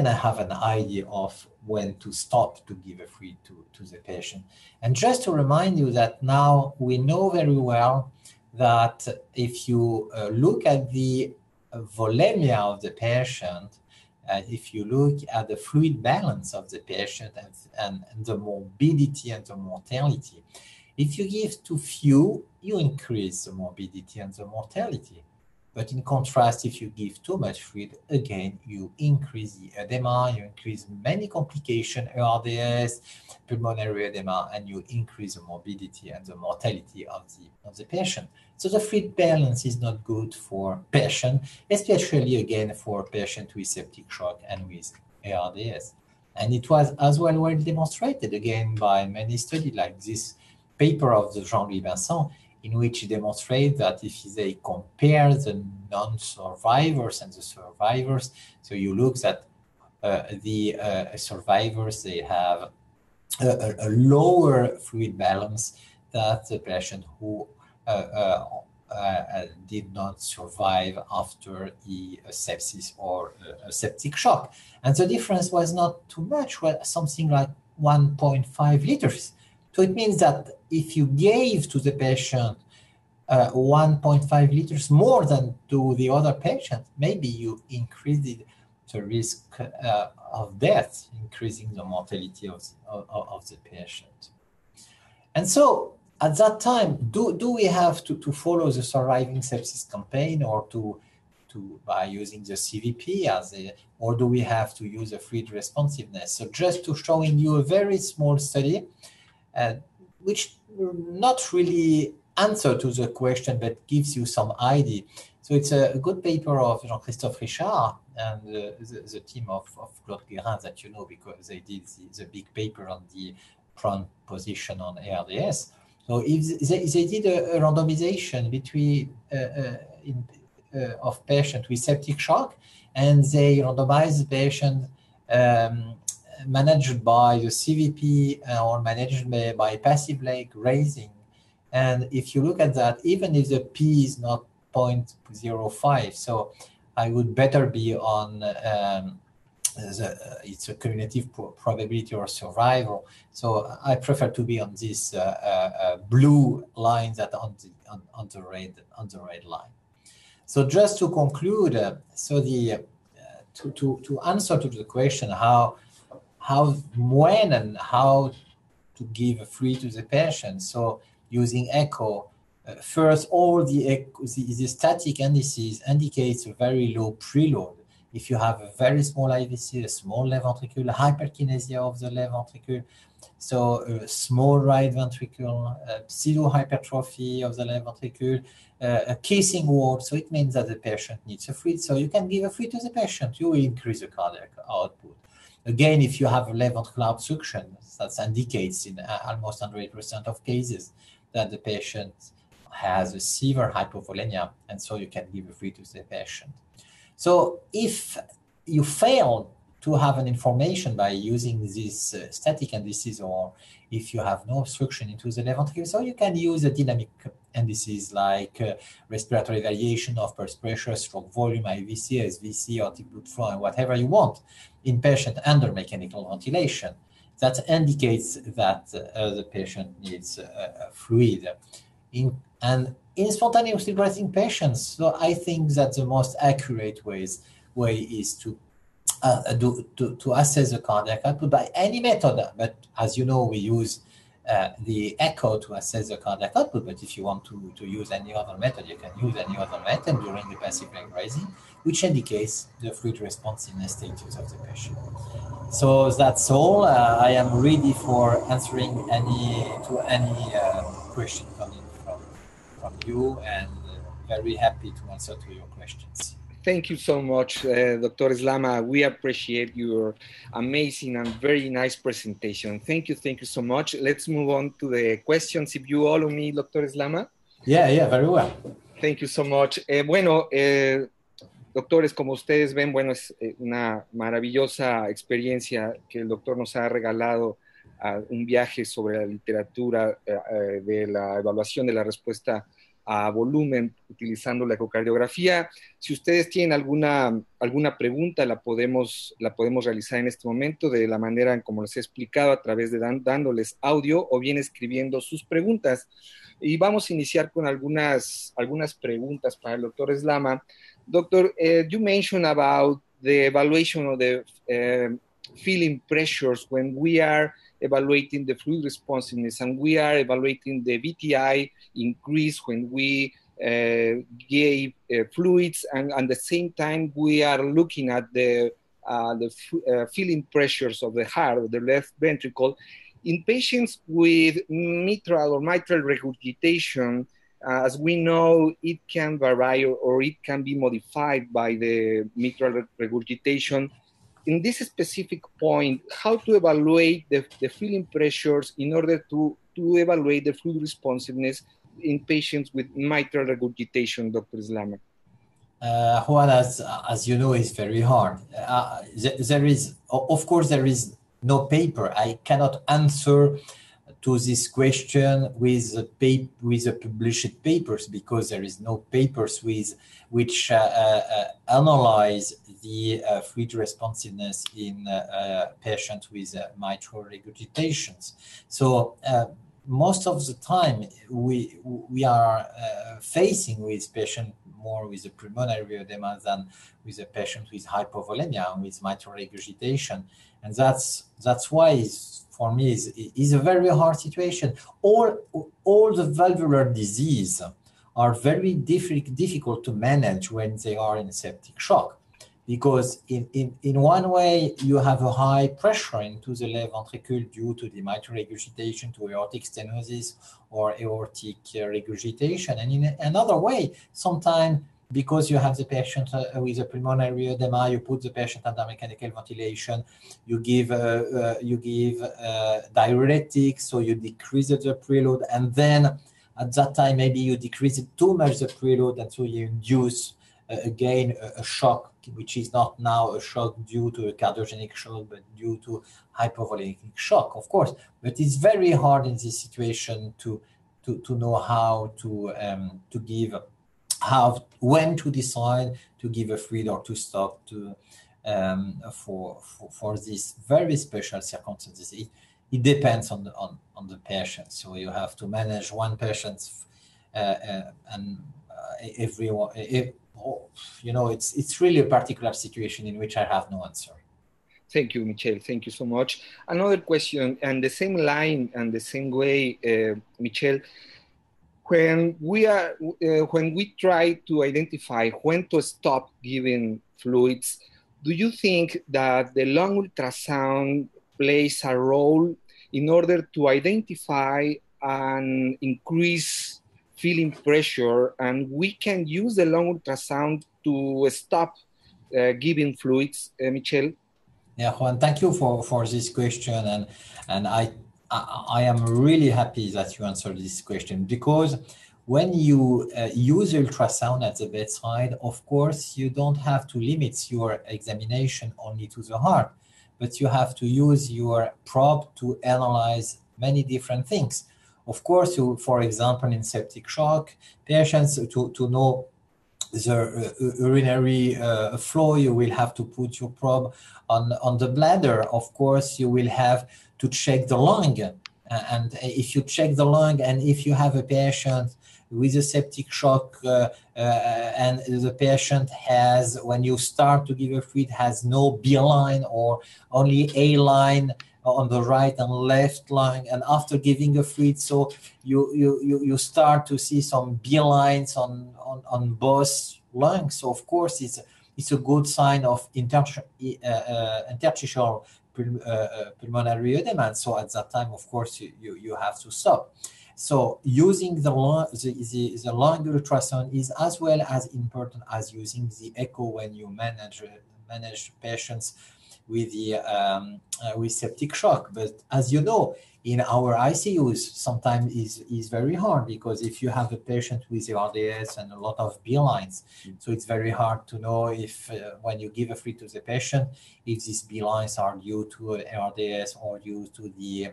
have an idea of when to stop to give a fluid to the patient. And just to remind you that now we know very well that if you look at the volemia of the patient, if you look at the fluid balance of the patient and the morbidity and the mortality, if you give too few, you increase the morbidity and the mortality. But in contrast, if you give too much fluid, again, you increase the edema, you increase many complications, ARDS, pulmonary edema, and you increase the morbidity and the mortality of the patient. So the fluid balance is not good for patient, especially again for patient with septic shock and with ARDS. And it was as well demonstrated again by many studies, like this paper of the Jean-Louis Vincent, in which he demonstrates that if they compare the non-survivors and the survivors, so you look at the survivors, they have a lower fluid balance than the patient who did not survive after the sepsis or a septic shock. And the difference was not too much, was something like 1.5 liters. So it means that if you gave to the patient 1.5 liters more than to the other patient, maybe you increased the risk of death, increasing the mortality of the patient. And so at that time, do we have to follow the Surviving Sepsis campaign, or by using the CVP or do we have to use a fluid responsiveness? So just to showing you a very small study, which not really answer to the question, but gives you some idea. So it's a good paper of Jean-Christophe Richard and the team of Claude Guérin that you know, because they did the big paper on the prone position on ARDS. So if they did a randomization between of patients with septic shock, and they randomized the patient managed by the CVP or managed by passive leg raising. And if you look at that, even if the P is not 0.05, so I would better be on it's a cumulative probability or survival. So I prefer to be on this blue line that on the red line. So just to conclude, so the to answer to the question how, when, and how to give a fluid to the patient. So using echo, first, all the static indices indicates a very low preload. If you have a very small IVC, a small left ventricle, hyperkinesia of the left ventricle, so a small right ventricle, pseudo-hypertrophy of the left ventricle, a casing wall, so it means that the patient needs a fluid. So you can give a fluid to the patient, you will increase the cardiac output. Again, if you have a left ventricular obstruction, that indicates in almost 100% of cases that the patient has a severe hypovolemia, and so you can give a fluid to the patient. So if you fail to have an information by using this static indices, or if you have no obstruction into the left ventricle, so you can use a dynamic And this is like respiratory variation of pulse pressure, stroke volume, IVC, SVC, aortic blood flow, and whatever you want in patient under mechanical ventilation. That indicates that the patient needs fluid. And in spontaneously breathing patients, so I think that the most accurate way is to assess the cardiac output by any method. But as you know, we use the echo to assess the cardiac output. But if you want to use any other method, you can use any other method during the passive leg raising, which indicates the fluid responsiveness status of the patient. So that's all. I am ready for answering any question coming from you, and very happy to answer to your questions. Thank you so much, Dr. SLAMA. We appreciate your amazing and very nice presentation. Thank you so much. Let's move on to the questions, if you allow me, Dr. SLAMA. Yeah, very well. Thank you so much. Doctores, como ustedes ven, bueno, es una maravillosa experiencia que el doctor nos ha regalado, un viaje sobre la literatura de la evaluación de la respuesta a volumen utilizando la ecocardiografía. Si ustedes tienen alguna pregunta, la podemos realizar en este momento de la manera en como les he explicado, a través de dándoles audio o bien escribiendo sus preguntas. Y vamos a iniciar con algunas preguntas para el doctor SLAMA. Doctor, you mentioned about the evaluation of the feeling pressures when we are evaluating the fluid responsiveness, and we are evaluating the VTI increase when we gave fluids, and at the same time we are looking at the feeling pressures of the heart, of the left ventricle. In patients with mitral regurgitation, as we know, it can vary or it can be modified by the mitral regurgitation. In this specific point, how to evaluate the feeling pressures in order to evaluate the fluid responsiveness in patients with mitral regurgitation, Dr. SLAMA? Juan, as you know, is very hard. There is no paper. I cannot answer to this question with the published papers, because there is no papers which analyze the fluid responsiveness in patients with mitral regurgitations. So most of the time we are facing with patients more with a pulmonary edema than with a patient with hypovolemia and with mitral regurgitation, and that's why for me is a very hard situation. All the valvular disease are very difficult to manage when they are in septic shock, because in one way you have a high pressure into the left ventricle due to the mitral regurgitation, to aortic stenosis or aortic regurgitation, and in another way, sometimes because you have the patient with a pulmonary edema, you put the patient under mechanical ventilation, you give diuretics, so you decrease the preload, and then at that time maybe you decrease it too much the preload, and so you induce again a shock, which is not now a shock due to a cardiogenic shock, but due to hypovolemic shock, of course. But it's very hard in this situation to know how to give, when to decide to give a fluid or to stop for these very special circumstances. It depends on the patient. So you have to manage one patient and everyone. It's really a particular situation in which I have no answer. Thank you, Michel. Thank you so much. Another question, and the same line and the same way, Michel. When we try to identify when to stop giving fluids, do you think that the lung ultrasound plays a role in order to identify and increase feeling pressure, and we can use the lung ultrasound to stop giving fluids, Michel? Yeah, Juan, thank you for this question, and I am really happy that you answered this question, because when you use ultrasound at the bedside, of course, you don't have to limit your examination only to the heart, but you have to use your probe to analyze many different things. Of course, for example, in septic shock patients, to know the urinary flow, you will have to put your probe on the bladder. Of course, you will have to check the lung. And if you check the lung, and if you have a patient with a septic shock and the patient has, when you start to give a fluid, has no B line or only A line on the right and left lung, and after giving a fluid, so you start to see some B lines on both lungs. So of course it's a good sign of interstitial pulmonary edema. So at that time, of course, you have to stop. So using the lung ultrasound is as well as important as using the echo when you manage patients with the with septic shock. But as you know, in our ICUs, sometimes is very hard, because if you have a patient with ARDS and a lot of B lines, so it's very hard to know if when you give a fluid to the patient, if these B lines are due to ARDS or due to the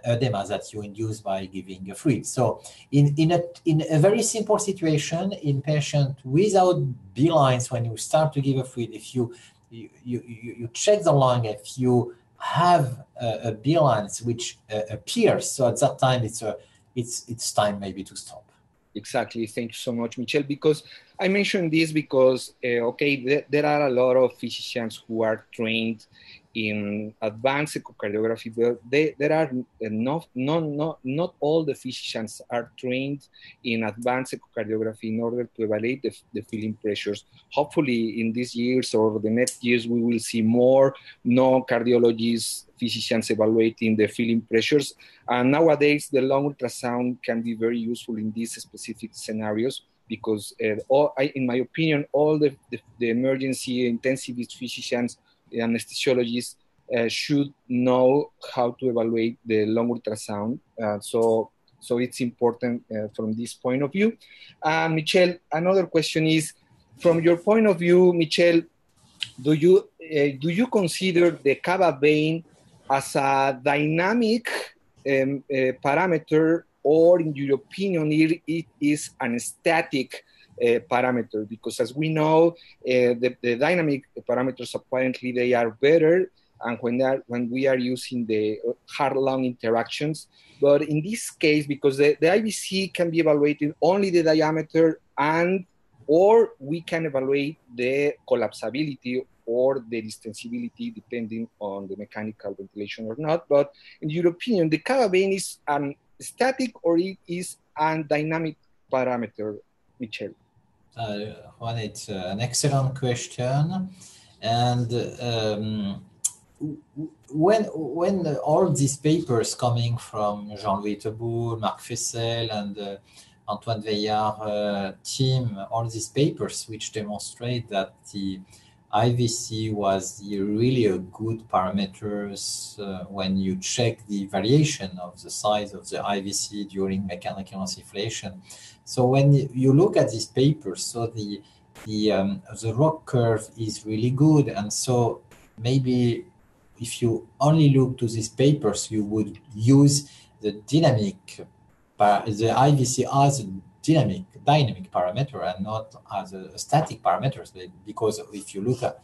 edema that you induce by giving a fluid. So in a very simple situation, in patient without B lines, when you start to give a fluid, if you check the lung, if you have a B lines which appears, so at that time it's time maybe to stop. Exactly. Thank you so much, Michel. Because I mentioned this because okay, there are a lot of physicians who are trained in advanced echocardiography, but there are not all the physicians are trained in advanced echocardiography in order to evaluate the filling pressures. Hopefully in these years or the next years, we will see more non-cardiologists, physicians evaluating the filling pressures. And nowadays, the lung ultrasound can be very useful in these specific scenarios, because in my opinion, all the emergency intensivist physicians, anesthesiologists should know how to evaluate the lung ultrasound. So it's important from this point of view. Michel, another question is, from your point of view, Michel, do you consider the cava vein as a dynamic parameter, or in your opinion, it is a static parameter? Because as we know, the dynamic parameters, apparently they are better, and when we are using the heart-lung interactions. But in this case, because the IVC can be evaluated only the diameter, or we can evaluate the collapsibility or the distensibility, depending on the mechanical ventilation or not. But in your opinion, the cava vein is static or it is a dynamic parameter, Michel? Well, it's an excellent question, and when all these papers coming from Jean-Louis Teboul, Marc Fessel, and Antoine Veillard team, all these papers which demonstrate that the IVC was really a good parameters when you check the variation of the size of the IVC during mechanical insufflation. So when you look at these papers, so the ROC curve is really good, and so maybe if you only look to these papers, you would use the dynamic, the IVC as a dynamic parameter and not as a static parameter, because if you look at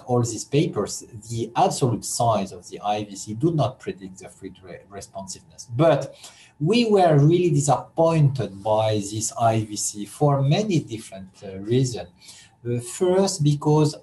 all these papers, the absolute size of the IVC do not predict the fluid responsiveness. But we were really disappointed by this IVC for many different reasons. First, because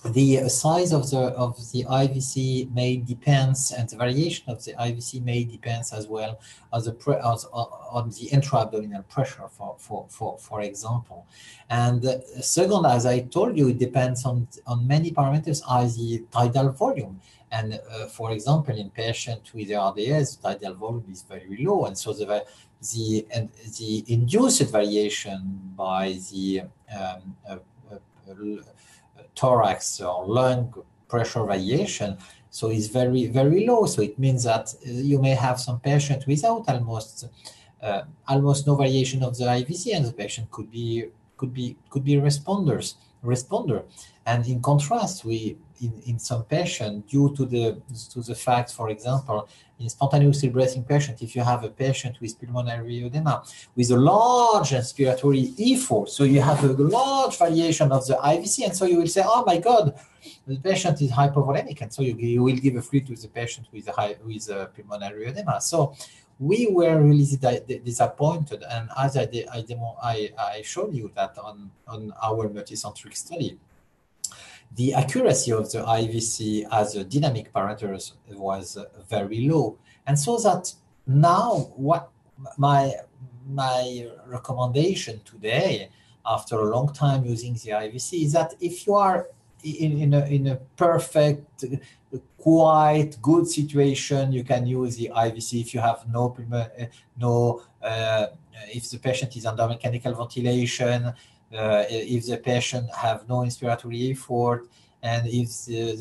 the size of the IVC may depends, and the variation of the IVC may depends as well as on the intra-abdominal pressure, for example. And second, as I told you, it depends on many parameters, as the tidal volume. And for example, in patients with ARDS, the tidal volume is very low, and so the induced variation by the thorax or lung pressure variation, so it's very, very low. So it means that you may have some patient without almost no variation of the IVC, and the patient could be responders. responder. And in contrast, in some patients, due to the fact, for example, in spontaneously breathing patient, if you have a patient with pulmonary edema with a large inspiratory effort, so you have a large variation of the IVC, and so you will say, oh my God, the patient is hypovolemic, and so you will give a fluid to the patient with pulmonary edema. So we were really disappointed, and as I showed you that on our multicentric study, the accuracy of the IVC as a dynamic parameters was very low. And so that now what my recommendation today, after a long time using the IVC, is that if you are in a perfect, quite good situation, you can use the IVC. If you have if the patient is under mechanical ventilation, if the patient have no inspiratory effort, and if the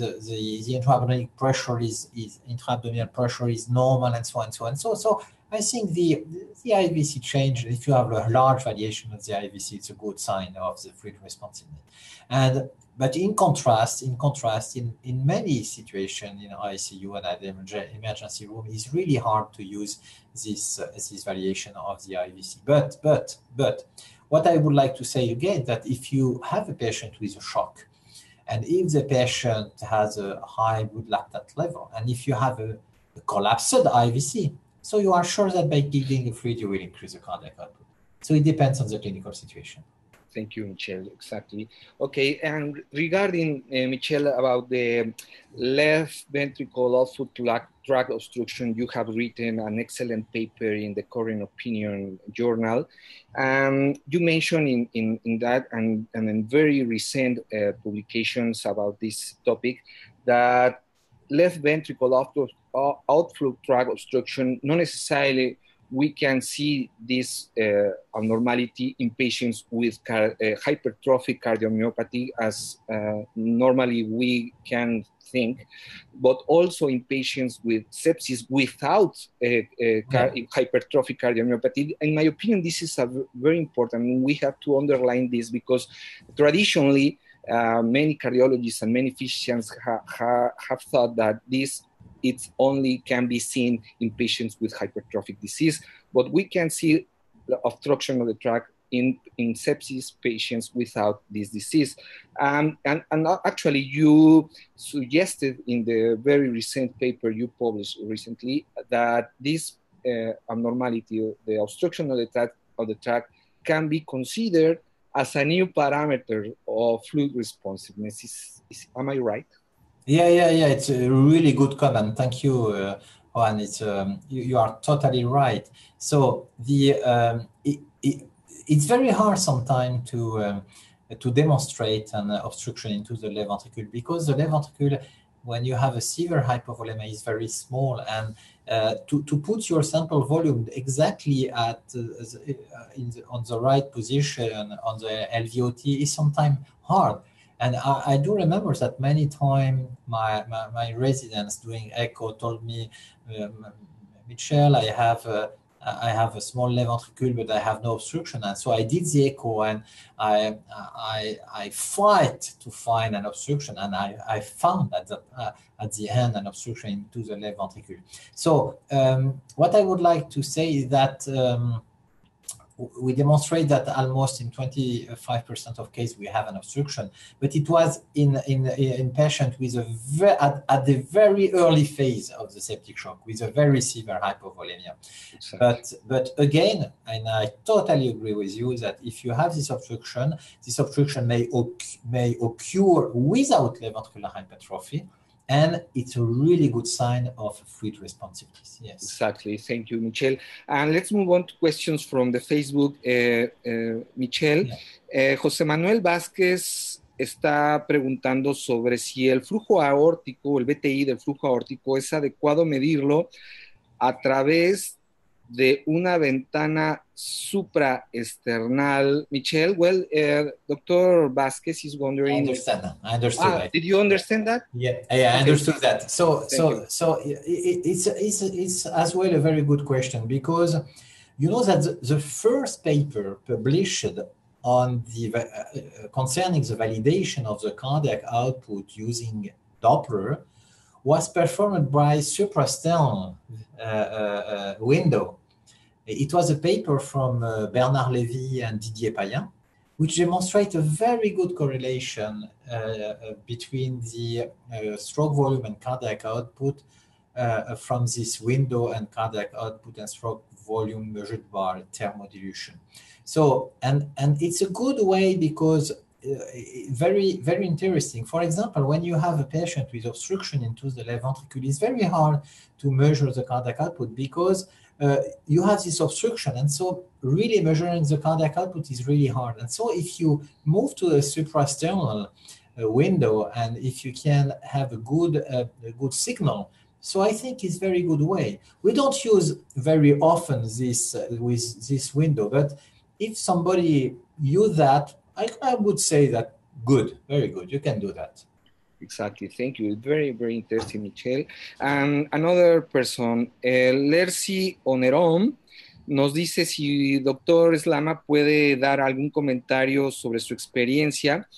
intra-abdominal pressure is normal, and so on and so on. So I think the IVC change, if you have a large variation of the IVC, it's a good sign of the fluid responsiveness. But in contrast, in many situations in ICU and at the emergency room, it's really hard to use this variation of the IVC. But what I would like to say again, that if you have a patient with a shock, and if the patient has a high blood lactate level, and if you have a collapsed IVC, so you are sure that by giving a fluid, you will increase the cardiac output. So it depends on the clinical situation. Thank you, Michel. Exactly. Okay, and regarding, Michel, about the left ventricle outflow tract obstruction, you have written an excellent paper in the Current Opinion journal. You mentioned in that and in very recent publications about this topic that left ventricle outflow tract obstruction, not necessarily we can see this abnormality in patients with hypertrophic cardiomyopathy as normally we can think, but also in patients with sepsis without hypertrophic cardiomyopathy. In my opinion, this is very important. We have to underline this because traditionally, many cardiologists and many physicians have thought that it only can be seen in patients with hypertrophic disease, but we can see the obstruction of the tract in sepsis patients without this disease. And actually, you suggested in the very recent paper you published recently that this abnormality, the obstruction of the tract, can be considered as a new parameter of fluid responsiveness. Am I right? Yeah. It's a really good comment. Thank you, Juan. You are totally right. So it's very hard sometimes to demonstrate an obstruction into the left ventricle because the left ventricle, when you have a severe hypovolemia, is very small, and to put your sample volume exactly on the right position on the LVOT is sometimes hard. And I do remember that many times my residents doing echo told me, Michel, I have a small left ventricle, but I have no obstruction. And so I did the echo, and I fight to find an obstruction, and I found at the end an obstruction into the left ventricle. So what I would like to say is that we demonstrate that almost in 25% of cases we have an obstruction, but it was in patients with at the very early phase of the septic shock with a very severe hypovolemia. Exactly. But again, and I totally agree with you that if you have this obstruction may occur without left ventricular hypertrophy. And it's a really good sign of fluid responsiveness. Yes. Exactly. Thank you, Michel. And let's move on to questions from the Facebook. Michel, José Manuel Vázquez está preguntando sobre si el flujo aórtico, el BTI del flujo aórtico, es adecuado medirlo a través de una ventana supraesternal. Michel, well, Dr. Vasquez is wondering. I understand that. Did you understand that? Yeah, I understood that. So it's as well a very good question, because you know that the first paper published on the concerning the validation of the cardiac output using Doppler was performed by suprasternal window. It was a paper from Bernard Lévy and Didier Payen, which demonstrate a very good correlation between the stroke volume and cardiac output from this window and cardiac output and stroke volume measured by thermodilution. So, and it's a good way because very, very interesting. For example, when you have a patient with obstruction into the left ventricle, it's very hard to measure the cardiac output because you have this obstruction. And so really measuring the cardiac output is really hard. And so if you move to a suprasternal window and if you can have a good signal, so I think it's a very good way. We don't use very often this with this window, but if somebody use that, I would say that good, very good. You can do that. Exactly. Thank you. Very, very interesting, Michel. And another person, Lercy Oneron, nos dice si doctor SLAMA puede dar algún comentario sobre su experiencia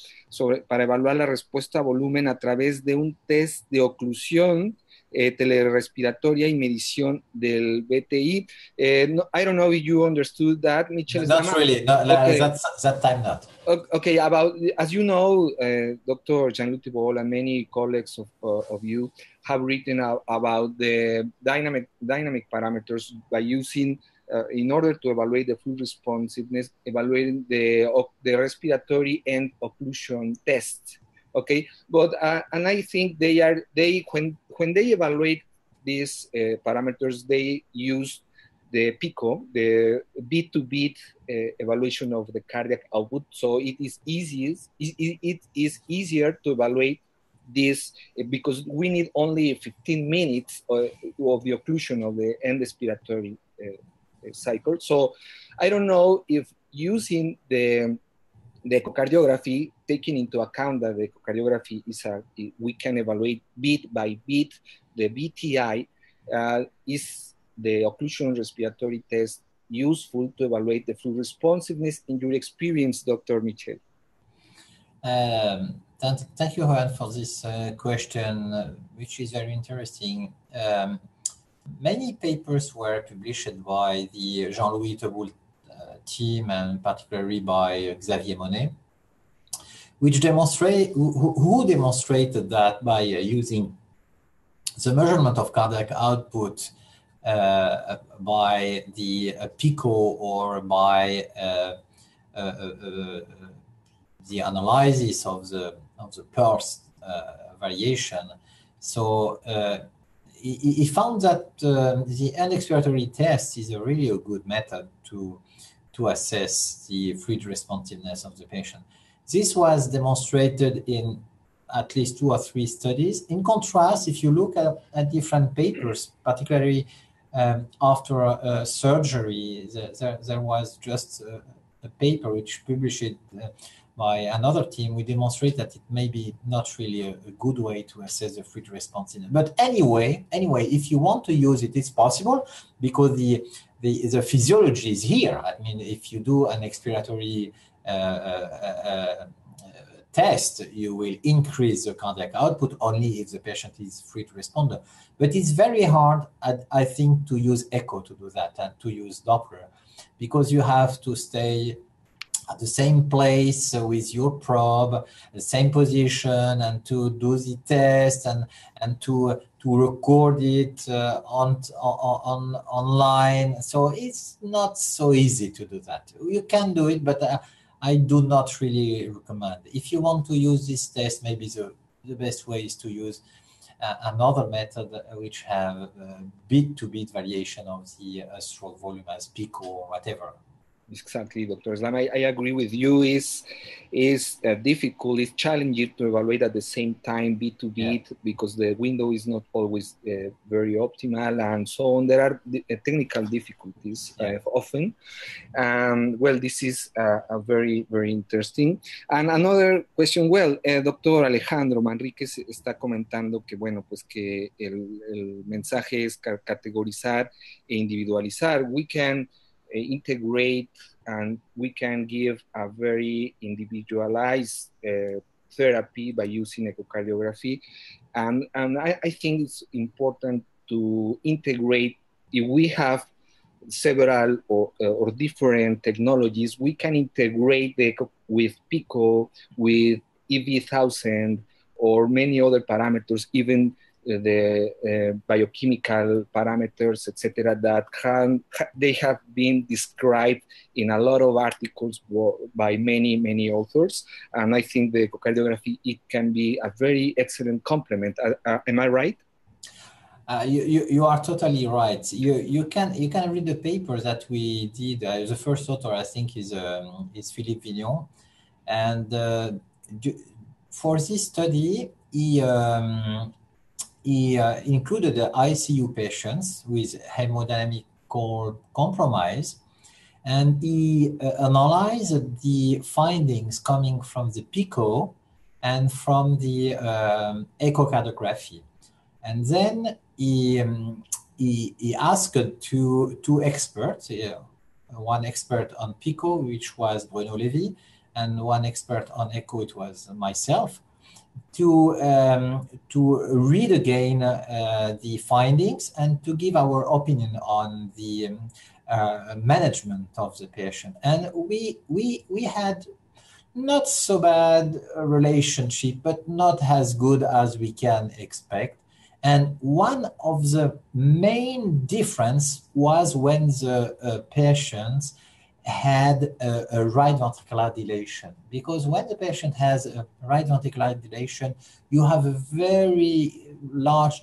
para evaluar la respuesta a volumen a través de un test de oclusión telerespiratoria y medición del BTI. No, I don't know if you understood that, Michel. Not SLAMA. really. No, Okay. that time not. Okay, about, as you know, Dr. Jean-Luc Thibault and many colleagues of you have written about the dynamic parameters by using, in order to evaluate the fluid responsiveness, evaluating the respiratory and occlusion tests. Okay, but and I think when they evaluate these parameters, they use the PICO, the beat-to-beat evaluation of the cardiac output. So it is easier to evaluate this because we need only 15 minutes of the occlusion of the end respiratory cycle. So I don't know if using the echocardiography, taking into account that the echocardiography we can evaluate beat by beat, the BTI is the occlusion respiratory test useful to evaluate the fluid responsiveness in your experience, Dr. Michel? Thank you, Juan, for this question, which is very interesting. Many papers were published by the Jean-Louis Thibault team and particularly by Xavier Monet, which who demonstrated that by using the measurement of cardiac output by the PICO or by the analysis of the pulse variation. So he found that the end expiratory test is really a good method to assess the fluid responsiveness of the patient. This was demonstrated in at least 2 or 3 studies. In contrast, if you look at different papers, particularly after surgery, there was just a paper which published by another team. We demonstrate that it may be not really a good way to assess the fluid responsiveness. But anyway, if you want to use it, it's possible because the physiology is here. I mean, if you do an expiratory test, you will increase the cardiac output only if the patient is fluid responder. But it's very hard, I think, to use echo to do that and to use Doppler because you have to stay at the same place with your probe, the same position, and to do the test and to record it online. So it's not so easy to do that. You can do it, but I do not really recommend. If you want to use this test, maybe the best way is to use another method which have beat-to-beat variation of the stroke volume as PICO or whatever. Exactly, Dr. Islam. I agree with you. It's difficult, it's challenging to evaluate at the same time beat to beat because the window is not always very optimal and so on. There are technical difficulties often. Well, this is very, very interesting. And another question, Dr. Alejandro Manríquez está comentando que, bueno, pues que el mensaje es categorizar e individualizar. We can integrate and we can give a very individualized therapy by using echocardiography. And I think it's important to integrate, if we have several or different technologies, we can integrate the echo with PICO, with EV1000, or many other parameters, even the biochemical parameters, etc., that they have been described in a lot of articles by many authors. And I think the echocardiography, it can be a very excellent complement. Am I right? You are totally right. You can read the paper that we did. The first author, I think, is Philippe Vignon, and for this study, he included the ICU patients with hemodynamical compromise, and he analyzed the findings coming from the PICO and from the echocardiography. And then he asked two experts, one expert on PICO, which was Bruno Levy, and one expert on echo, it was myself, to read again the findings and to give our opinion on the management of the patient. And we had not so bad a relationship, but not as good as we can expect. And one of the main difference was when the patients had a right ventricular dilation, because when the patient has a right ventricular dilation, you have a very large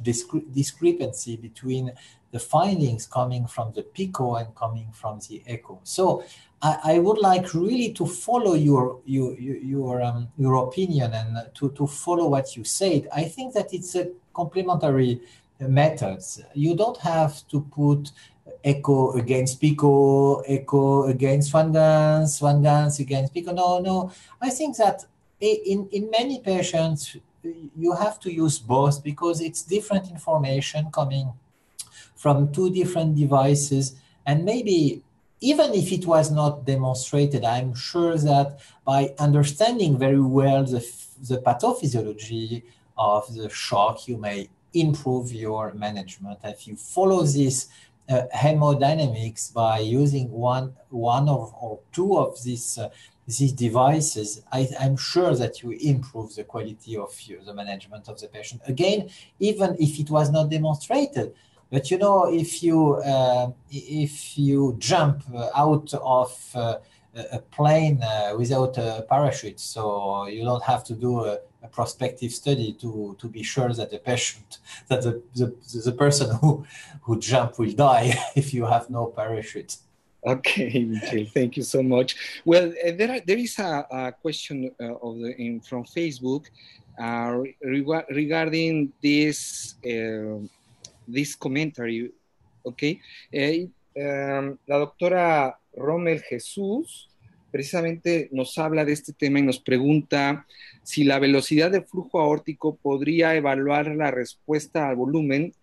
discrepancy between the findings coming from the PICO and coming from the echo. So I would like really to follow your opinion and to follow what you said. I think that it's a complementary methods. You don't have to put echo against PICO, echo against Swan Ganz against PICO. No. I think that in many patients, you have to use both, because it's different information coming from two different devices. And maybe even if it was not demonstrated, I'm sure that by understanding very well the pathophysiology of the shock, you may improve your management. If you follow this hemodynamics by using one or two of these devices, I'm sure that you improve the quality of the management of the patient. Again, even if it was not demonstrated, but you know, if you jump out of a plane without a parachute, so you don't have to do a prospective study to be sure that the patient, that the person who jumped will die if you have no parachute. Okay, Michel, thank you so much. Well, there is a question from Facebook regarding this commentary. Okay, la doctora Rommel Jesús precisamente nos habla de este tema y nos pregunta si la velocidad de flujo aórtico podría evaluar la respuesta al volumen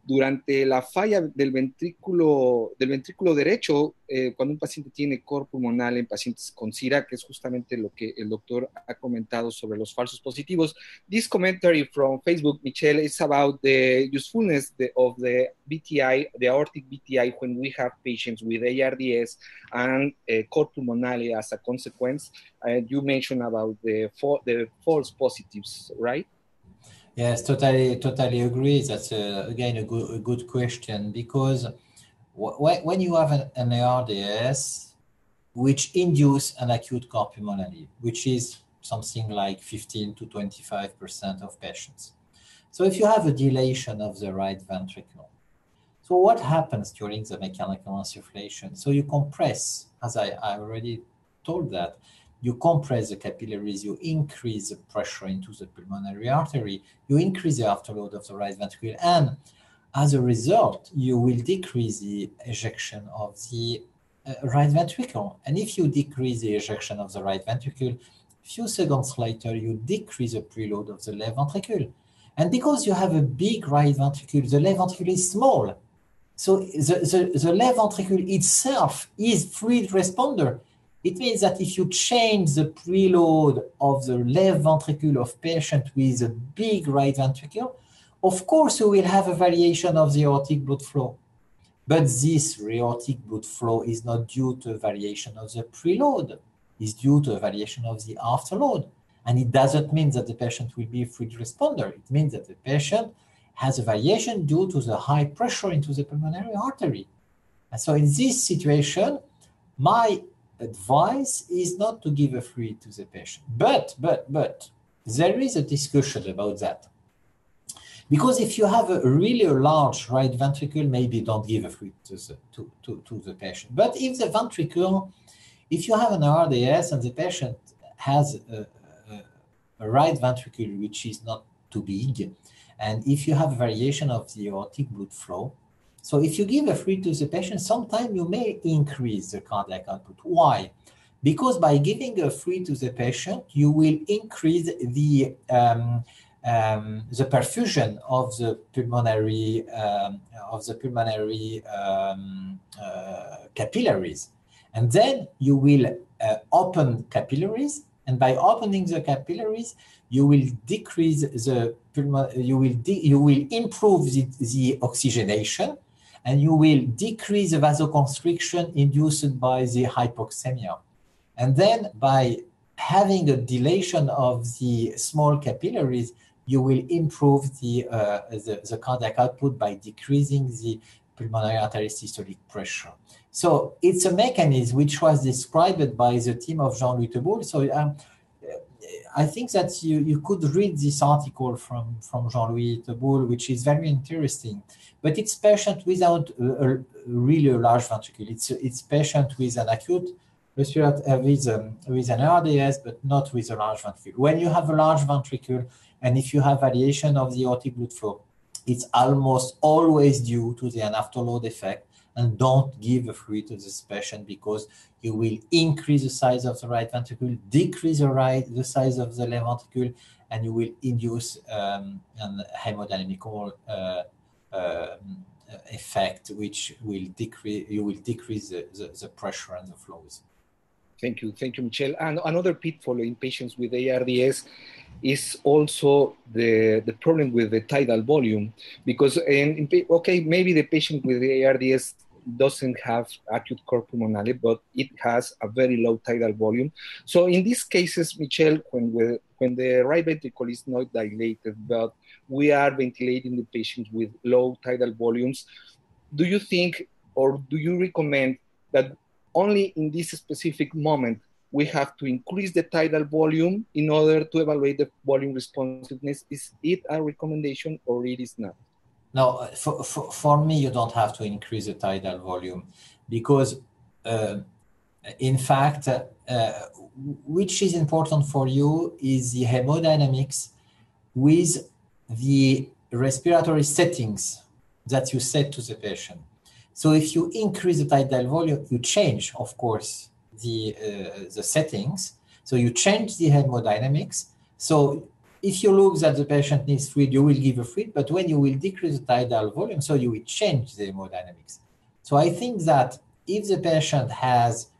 durante la falla del ventrículo derecho, cuando un paciente tiene cor pulmonal en pacientes con CIRA, que es justamente lo que el doctor ha comentado sobre los falsos positivos. This commentary from Facebook, Michel, is about the usefulness of the BTI, the aortic BTI, when we have patients with ARDS and cor pulmonale as a consequence. You mentioned about the false positives, right? Yes, totally agree. That's again a good question, because when you have an ARDS which induce an acute cor pulmonale, which is something like 15 to 25% of patients. So if you have a dilation of the right ventricle, so what happens during the mechanical insufflation? So you compress, as I already told that, you compress the capillaries, you increase the pressure into the pulmonary artery, you increase the afterload of the right ventricle, and as a result, you will decrease the ejection of the right ventricle. And if you decrease the ejection of the right ventricle, a few seconds later, you decrease the preload of the left ventricle. And because you have a big right ventricle, the left ventricle is small. So the left ventricle itself is fluid responder. It means that if you change the preload of the left ventricle of patient with a big right ventricle, of course you will have a variation of the aortic blood flow. But this aortic blood flow is not due to a variation of the preload. It's due to a variation of the afterload. And it doesn't mean that the patient will be a fluid responder. It means that the patient has a variation due to the high pressure into the pulmonary artery. And so in this situation, my advice is not to give a fluid to the patient. But there is a discussion about that. Because if you have a really large right ventricle, maybe don't give a fluid to the patient. But if the ventricle, if you have an RDS and the patient has a right ventricle which is not too big, and if you have a variation of the aortic blood flow, so if you give a fluid to the patient, sometimes you may increase the cardiac output. Why? Because by giving a fluid to the patient, you will increase the perfusion of the pulmonary capillaries, and then you will open capillaries, and by opening the capillaries, you will decrease the you will improve the oxygenation, and you will decrease the vasoconstriction induced by the hypoxemia, and then by having a dilation of the small capillaries, you will improve the cardiac output by decreasing the pulmonary artery systolic pressure. So it's a mechanism which was described by the team of Jean-Louis Teboul. So I think that you could read this article from Jean-Louis Teboul, which is very interesting. But it's patient without a really large ventricle. It's patient with an acute respiratory with an RDS, but not with a large ventricle. When you have a large ventricle, and if you have variation of the aortic blood flow, it's almost always due to the afterload effect. And don't give a fluid to this patient because you will increase the size of the right ventricle, decrease the size of the left ventricle, and you will induce an hemodynamical effect, which will decrease the pressure and the flows. Thank you, Michel. And another pitfall in patients with ARDS is also the problem with the tidal volume, because maybe the patient with the ARDS doesn't have acute cor pulmonale, but it has a very low tidal volume. So in these cases, Michel, when the right ventricle is not dilated, but we are ventilating the patient with low tidal volumes, do you think, or do you recommend that only in this specific moment we have to increase the tidal volume in order to evaluate the volume responsiveness? Is it a recommendation or it is not? No, for me, you don't have to increase the tidal volume because, in fact, which is important for you is the hemodynamics with the respiratory settings that you set to the patient. So if you increase the tidal volume, you change, of course, the settings. So you change the hemodynamics. So if you look that the patient needs fluid, you will give a fluid, but when you will decrease the tidal volume, so you will change the hemodynamics. So I think that if the patient has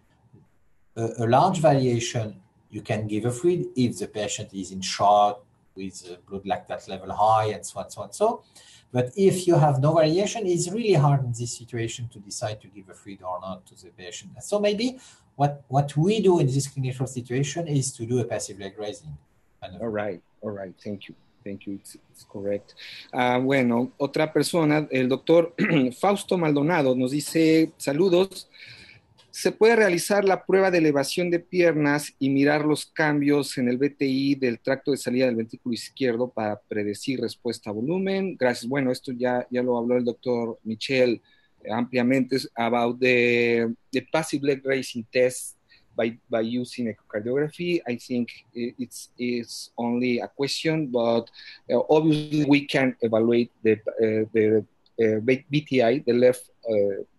a large variation, you can give a fluid. If the patient is in shock with blood lactate level high and so on, so on, so. But if you have no variation, it's really hard in this situation to decide to give a fluid or not to the patient. So maybe what we do in this clinical situation is to do a passive leg raising. All right, thank you, it's correct. Bueno, otra persona, el doctor Fausto Maldonado nos dice, saludos, ¿se puede realizar la prueba de elevación de piernas y mirar los cambios en el BTI del tracto de salida del ventrículo izquierdo para predecir respuesta a volumen? Gracias. Bueno, esto ya lo habló el doctor Michel ampliamente, about the passive leg raising test by using echocardiography. I think it's only a question, but obviously we can evaluate the BTI, the left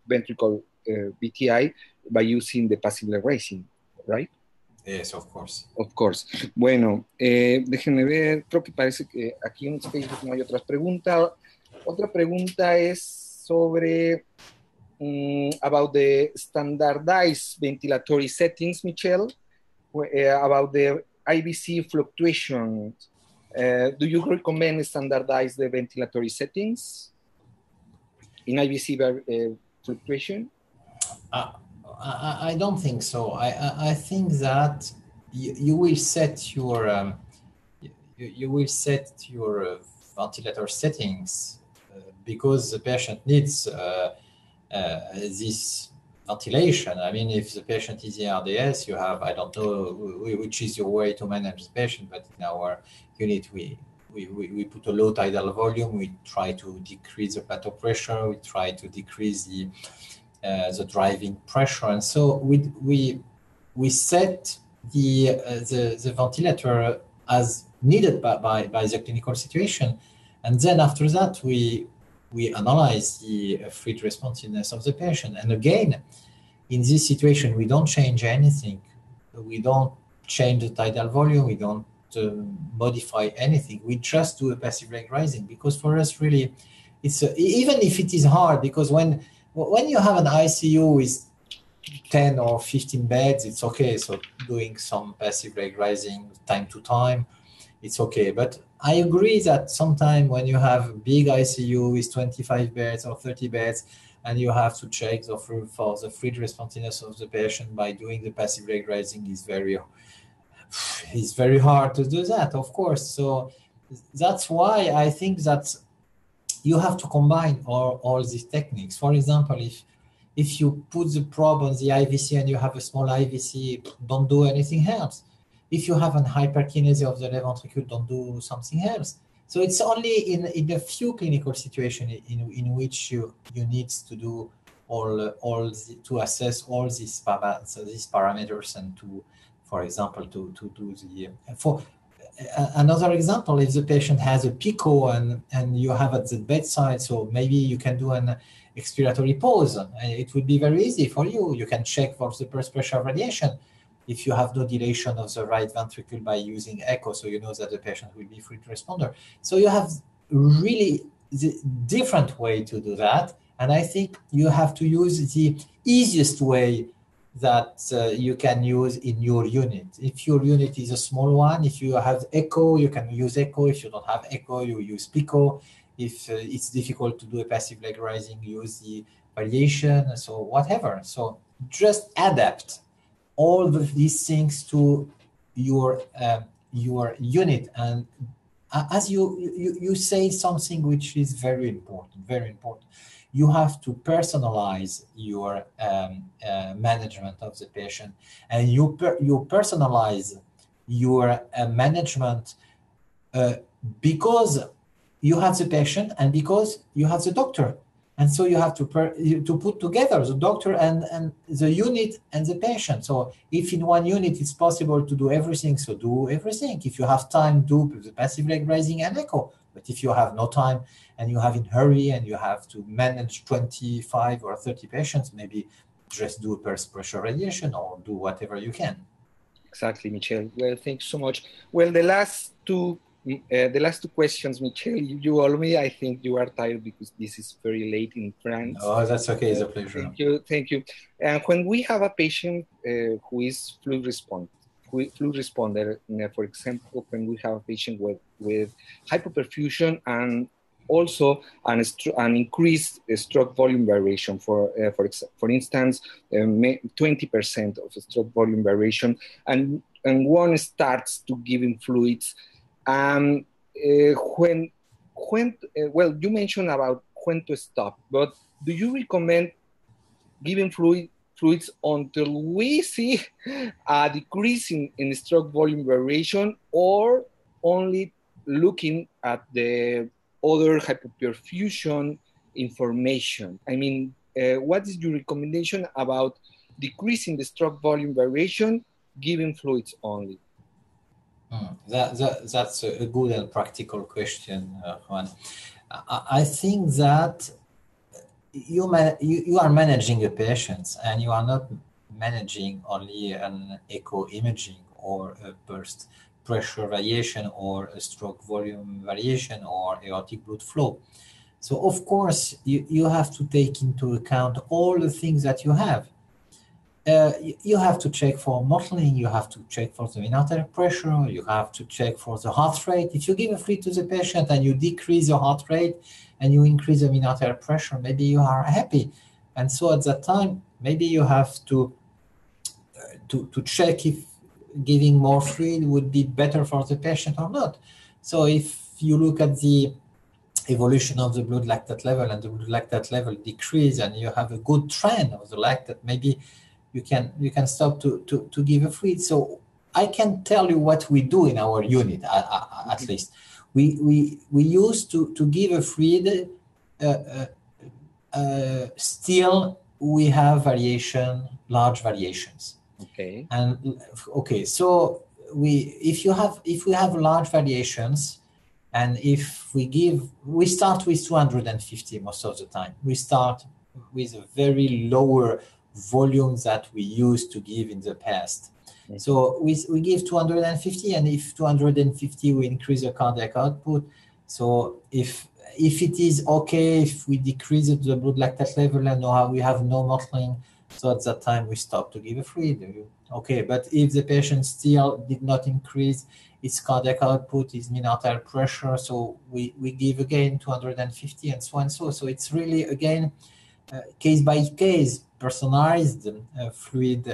ventricle BTI, by using the passive leg raising, right? Yes, of course. Of course. Bueno, déjenme ver, creo que parece que aquí en Facebook no hay otras preguntas. Otra pregunta es sobre about the standardized ventilatory settings, Michel, about the IVC fluctuation. Do you recommend standardize the ventilatory settings in IVC fluctuation? I don't think so. I think that you will set your ventilator settings because the patient needs this ventilation. I mean, if the patient is in RDS, you have, I don't know which is your way to manage the patient, but in our unit, we put a low tidal volume. We try to decrease the plateau pressure. We try to decrease the driving pressure, and so we set the ventilator as needed by the clinical situation, and then after that we analyze the fluid responsiveness of the patient. And again, in this situation, we don't change anything. We don't change the tidal volume. We don't modify anything. We just do a passive leg rising, because for us, really, it's even if it is hard, because when you have an ICU with 10 or 15 beds, it's okay. So doing some passive leg rising time to time, it's okay. But I agree that sometimes when you have a big ICU with 25 beds or 30 beds, and you have to check for the fluid responsiveness of the patient by doing the passive leg rising, is very hard to do that, of course. So that's why I think that you have to combine all these techniques. For example, if you put the probe on the IVC and you have a small IVC, don't do anything else. If you have an hyperkinesia of the left ventricle, don't do something else. So it's only in a few clinical situations in which you need to do to assess all these parameters, and to, for example, to do the another example, if the patient has a PICO and you have at the bedside, so maybe you can do an expiratory pause. It would be very easy for you. You can check for the pulse pressure variation if you have no dilation of the right ventricle by using echo, so you know that the patient will be fluid responder. So you have really the different way to do that, and I think you have to use the easiest way that you can use in your unit. If your unit is a small one, if you have echo, you can use echo. If you don't have echo, you use PICO. If it's difficult to do a passive leg rising, use the variation, so whatever. So just adapt all of these things to your unit. And as you say something which is very important, you have to personalize your management of the patient, and you personalize your management because you have the patient and because you have the doctor. And so you have to put together the doctor and the unit and the patient. So if in one unit it's possible to do everything, so do everything. If you have time, do the passive leg rising and echo. But if you have no time and you have in hurry and you have to manage 25 or 30 patients, maybe just do a pulse pressure radiation or do whatever you can. Exactly, Michel. Well, thanks so much. Well, the last two questions, Michel, you already, I think you are tired because this is very late in France. Oh, that's okay. It's a pleasure. Thank you. And when we have a patient who is fluid responder, for example, when we have a patient with hypoperfusion and also an increased stroke volume variation, for instance, 20% of stroke volume variation, and one starts to give him fluids. Well, you mentioned about when to stop, but do you recommend giving fluids until we see a decrease in stroke volume variation, or only looking at the other hypoperfusion information? I mean, what is your recommendation about decreasing the stroke volume variation, giving fluids only? That's a good and practical question, Juan. I think that you are managing a patient, and you are not managing only an echo imaging or a pulse pressure variation or a stroke volume variation or aortic blood flow. So of course, you have to take into account all the things that you have. You have to check for mottling, you have to check for the mean arterial pressure, you have to check for the heart rate. If you give a fluid to the patient and you decrease the heart rate and you increase the mean arterial pressure, maybe you are happy. And so at that time, maybe you have to check if giving more fluid would be better for the patient or not. So if you look at the evolution of the blood lactate level and the blood lactate level decrease and you have a good trend of the lactate, maybe you can stop to give a fluid. So I can tell you what we do in our unit, at least. We used to give a fluid. Still, we have large variations. Okay. And okay, so if we have large variations, and if we start with 250 most of the time. We start with a very lower volume that we used to give in the past. Mm-hmm. So we give 250, and if 250 we increase the cardiac output. So if it is okay, if we decrease the blood lactate level and we have no mottling, so at that time we stop to give a fluid. Okay, but if the patient still did not increase its cardiac output, its mean arterial pressure, so we give again 250 and so on. So it's really, again, case by case, personalized fluid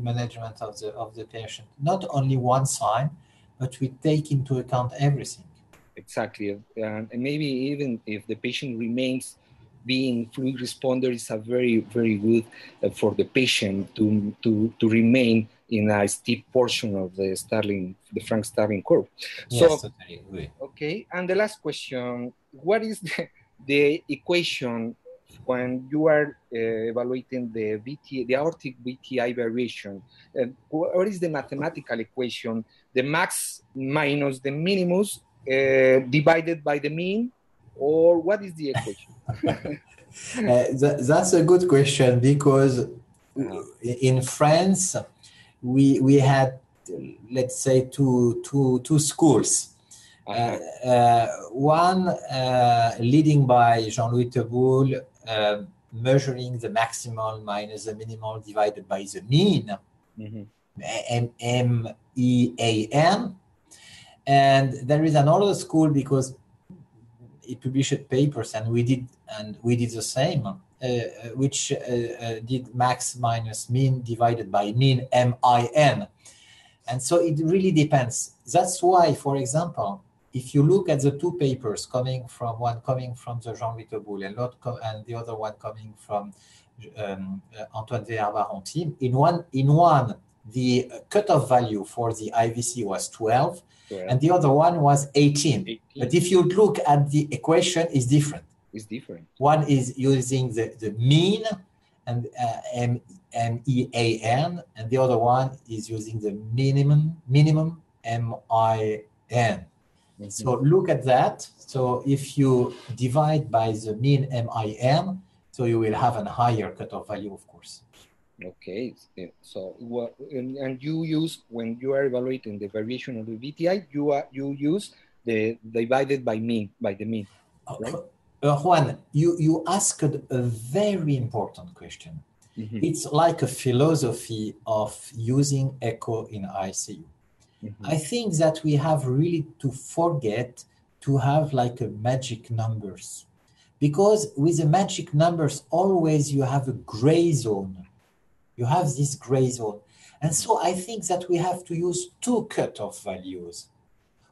management of the patient. Not only one sign, but we take into account everything. Exactly, and maybe even if the patient remains being fluid responder, is a very, very good for the patient to remain in a steep portion of the Frank-Starling curve. Yes, so, totally agree. Okay, and the last question: what is the equation when you are evaluating the aortic VTI variation? What is the mathematical equation? The max minus the minimus divided by the mean, or what is the equation? That's a good question, because in France we had, let's say, two schools. One leading by Jean-Louis Teboul, measuring the maximal minus the minimal divided by the mean, MEAN. And there is another school, because it published papers, and we did the same, which did max minus mean divided by mean, MIN. And so it really depends. That's why, for example, if you look at the two papers one coming from the Jean-Louis Teboul and the other one coming from Antoine Veillard-Baron team, in one the cutoff value for the IVC was 12, and the other one was 18. But if you look at the equation, it's different. It's different. One is using the mean and MEAN, and the other one is using the minimum MIN. So look at that. So if you divide by the mean MIN, so you will have a higher cutoff value, of course. Okay, so and you use, when you are evaluating the variation of the VTI, you use the divided by the mean, right? Juan, you asked a very important question. It's like a philosophy of using echo in ICU. I think that we have really to forget to have like a magic numbers, because with the magic numbers, always you have a gray zone. You have this gray zone. And so I think that we have to use two cutoff values.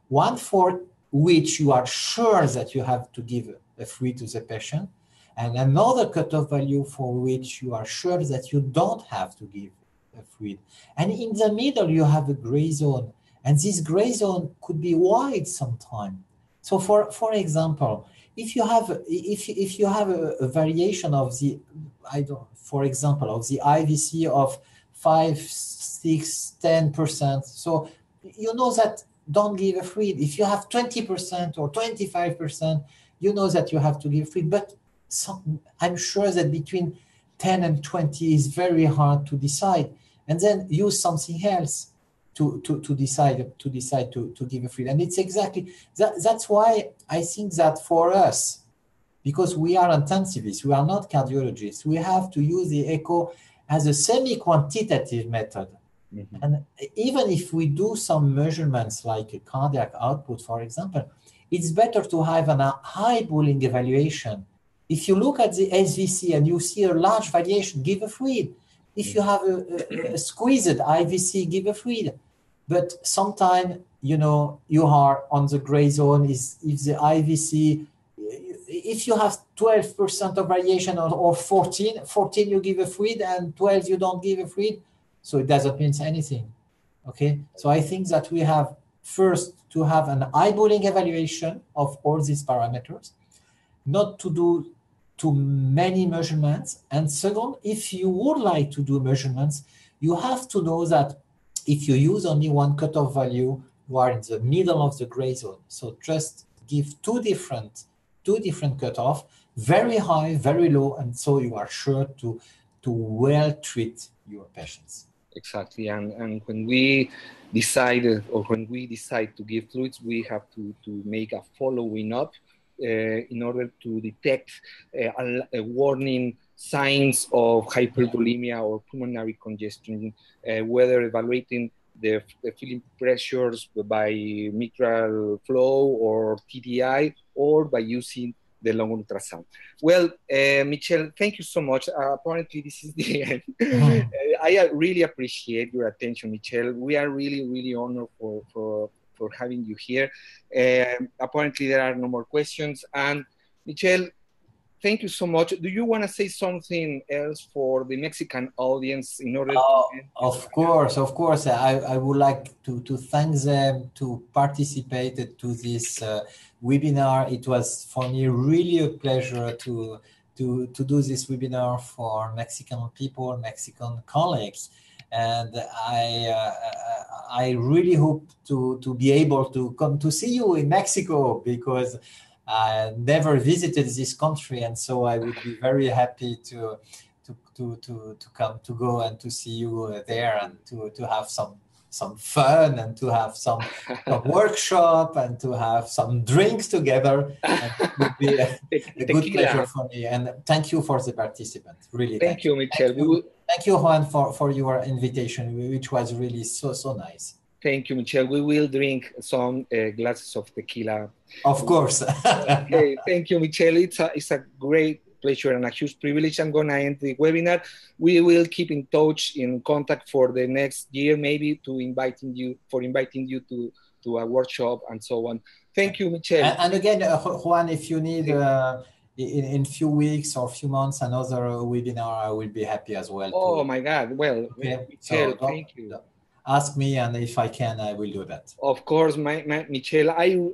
One for which you are sure that you have to give a fluid to the patient, and another cutoff value for which you are sure that you don't have to give a fluid. And in the middle, you have a gray zone. And this gray zone could be wide sometimes. So for example, if you have a variation of the, for example, of the IVC of 5, 6, 10%, so you know that don't give a fluid. If you have 20% or 25%, you know that you have to give fluid. But I'm sure that between 10 and 20 is very hard to decide. And then use something else to decide to give a fluid. And it's exactly that's why I think that for us, because we are intensivists, we are not cardiologists. We have to use the echo as a semi-quantitative method. Mm-hmm. And even if we do some measurements like a cardiac output, for example, it's better to have an eyeballing evaluation. If you look at the SVC and you see a large variation, give a fluid. If you have a squeezed IVC, give a fluid. But sometimes, you know, you are on the gray zone. If the IVC, if you have 12% of variation or 14 you give a fluid and 12 you don't give a fluid, so it doesn't mean anything. Okay, so I think that we have first to have an eyeballing evaluation of all these parameters, not to do too many measurements. And second, if you would like to do measurements, you have to know that if you use only one cutoff value, you are in the middle of the gray zone. So just give two different cutoff, very high, very low, and so you are sure to well treat your patients. Exactly, and when we decide to give fluids, we have to make a following up in order to detect a warning signs of hypervolemia or pulmonary congestion, whether evaluating the filling pressures by mitral flow or TDI, or by using the long ultrasound. Well, MICHEL, thank you so much. Apparently, this is the end. I really appreciate your attention, MICHEL. We are really, really honored for having you here. Apparently, there are no more questions. And MICHEL, thank you so much. Do you want to say something else for the Mexican audience in order to... Of course. I would like to thank them to participate to this webinar. It was for me really a pleasure to do this webinar for Mexican people, Mexican colleagues. And I really hope to be able to come to see you in Mexico, because I never visited this country, and so I would be very happy to go and to see you there, and to have some fun, and to have some workshop, and to have some drinks together. And it would be a good pleasure for me. And thank you for the participants. Really, thank you, MICHEL. Thank you, Juan, for your invitation, which was really so nice. Thank you, MICHEL. We will drink some glasses of tequila. Of course. Okay, thank you, MICHEL. It's a great pleasure and a huge privilege. I'm going to end the webinar. We will keep in touch, in contact for the next year, maybe inviting you to a workshop and so on. Thank you, MICHEL. And again, Juan, if you need in few weeks or few months another webinar, I will be happy as well. Oh my God! Well, okay. MICHEL, thank you. Ask me, and if I can, I will do that. Of course, MICHEL. I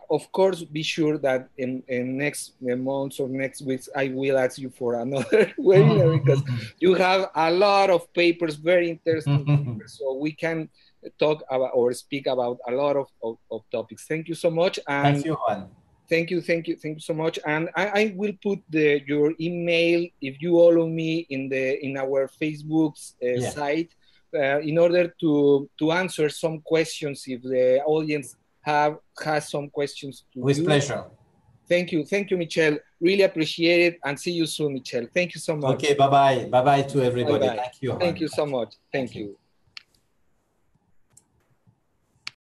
of course be sure that in next months or next weeks I will ask you for another webinar, because you have a lot of papers, very interesting papers, so we can talk about or speak about a lot of topics. Thank you so much. And thank you, Juan. Thank you so much. And I will put your email, if you follow me, in our Facebook site, in order to answer some questions if the audience has some questions to With pleasure. Thank you, MICHEL. Really appreciate it, and see you soon, MICHEL. Thank you so much. Okay, bye bye to everybody. Bye-bye. Thank you. Thank you so much. Thank you.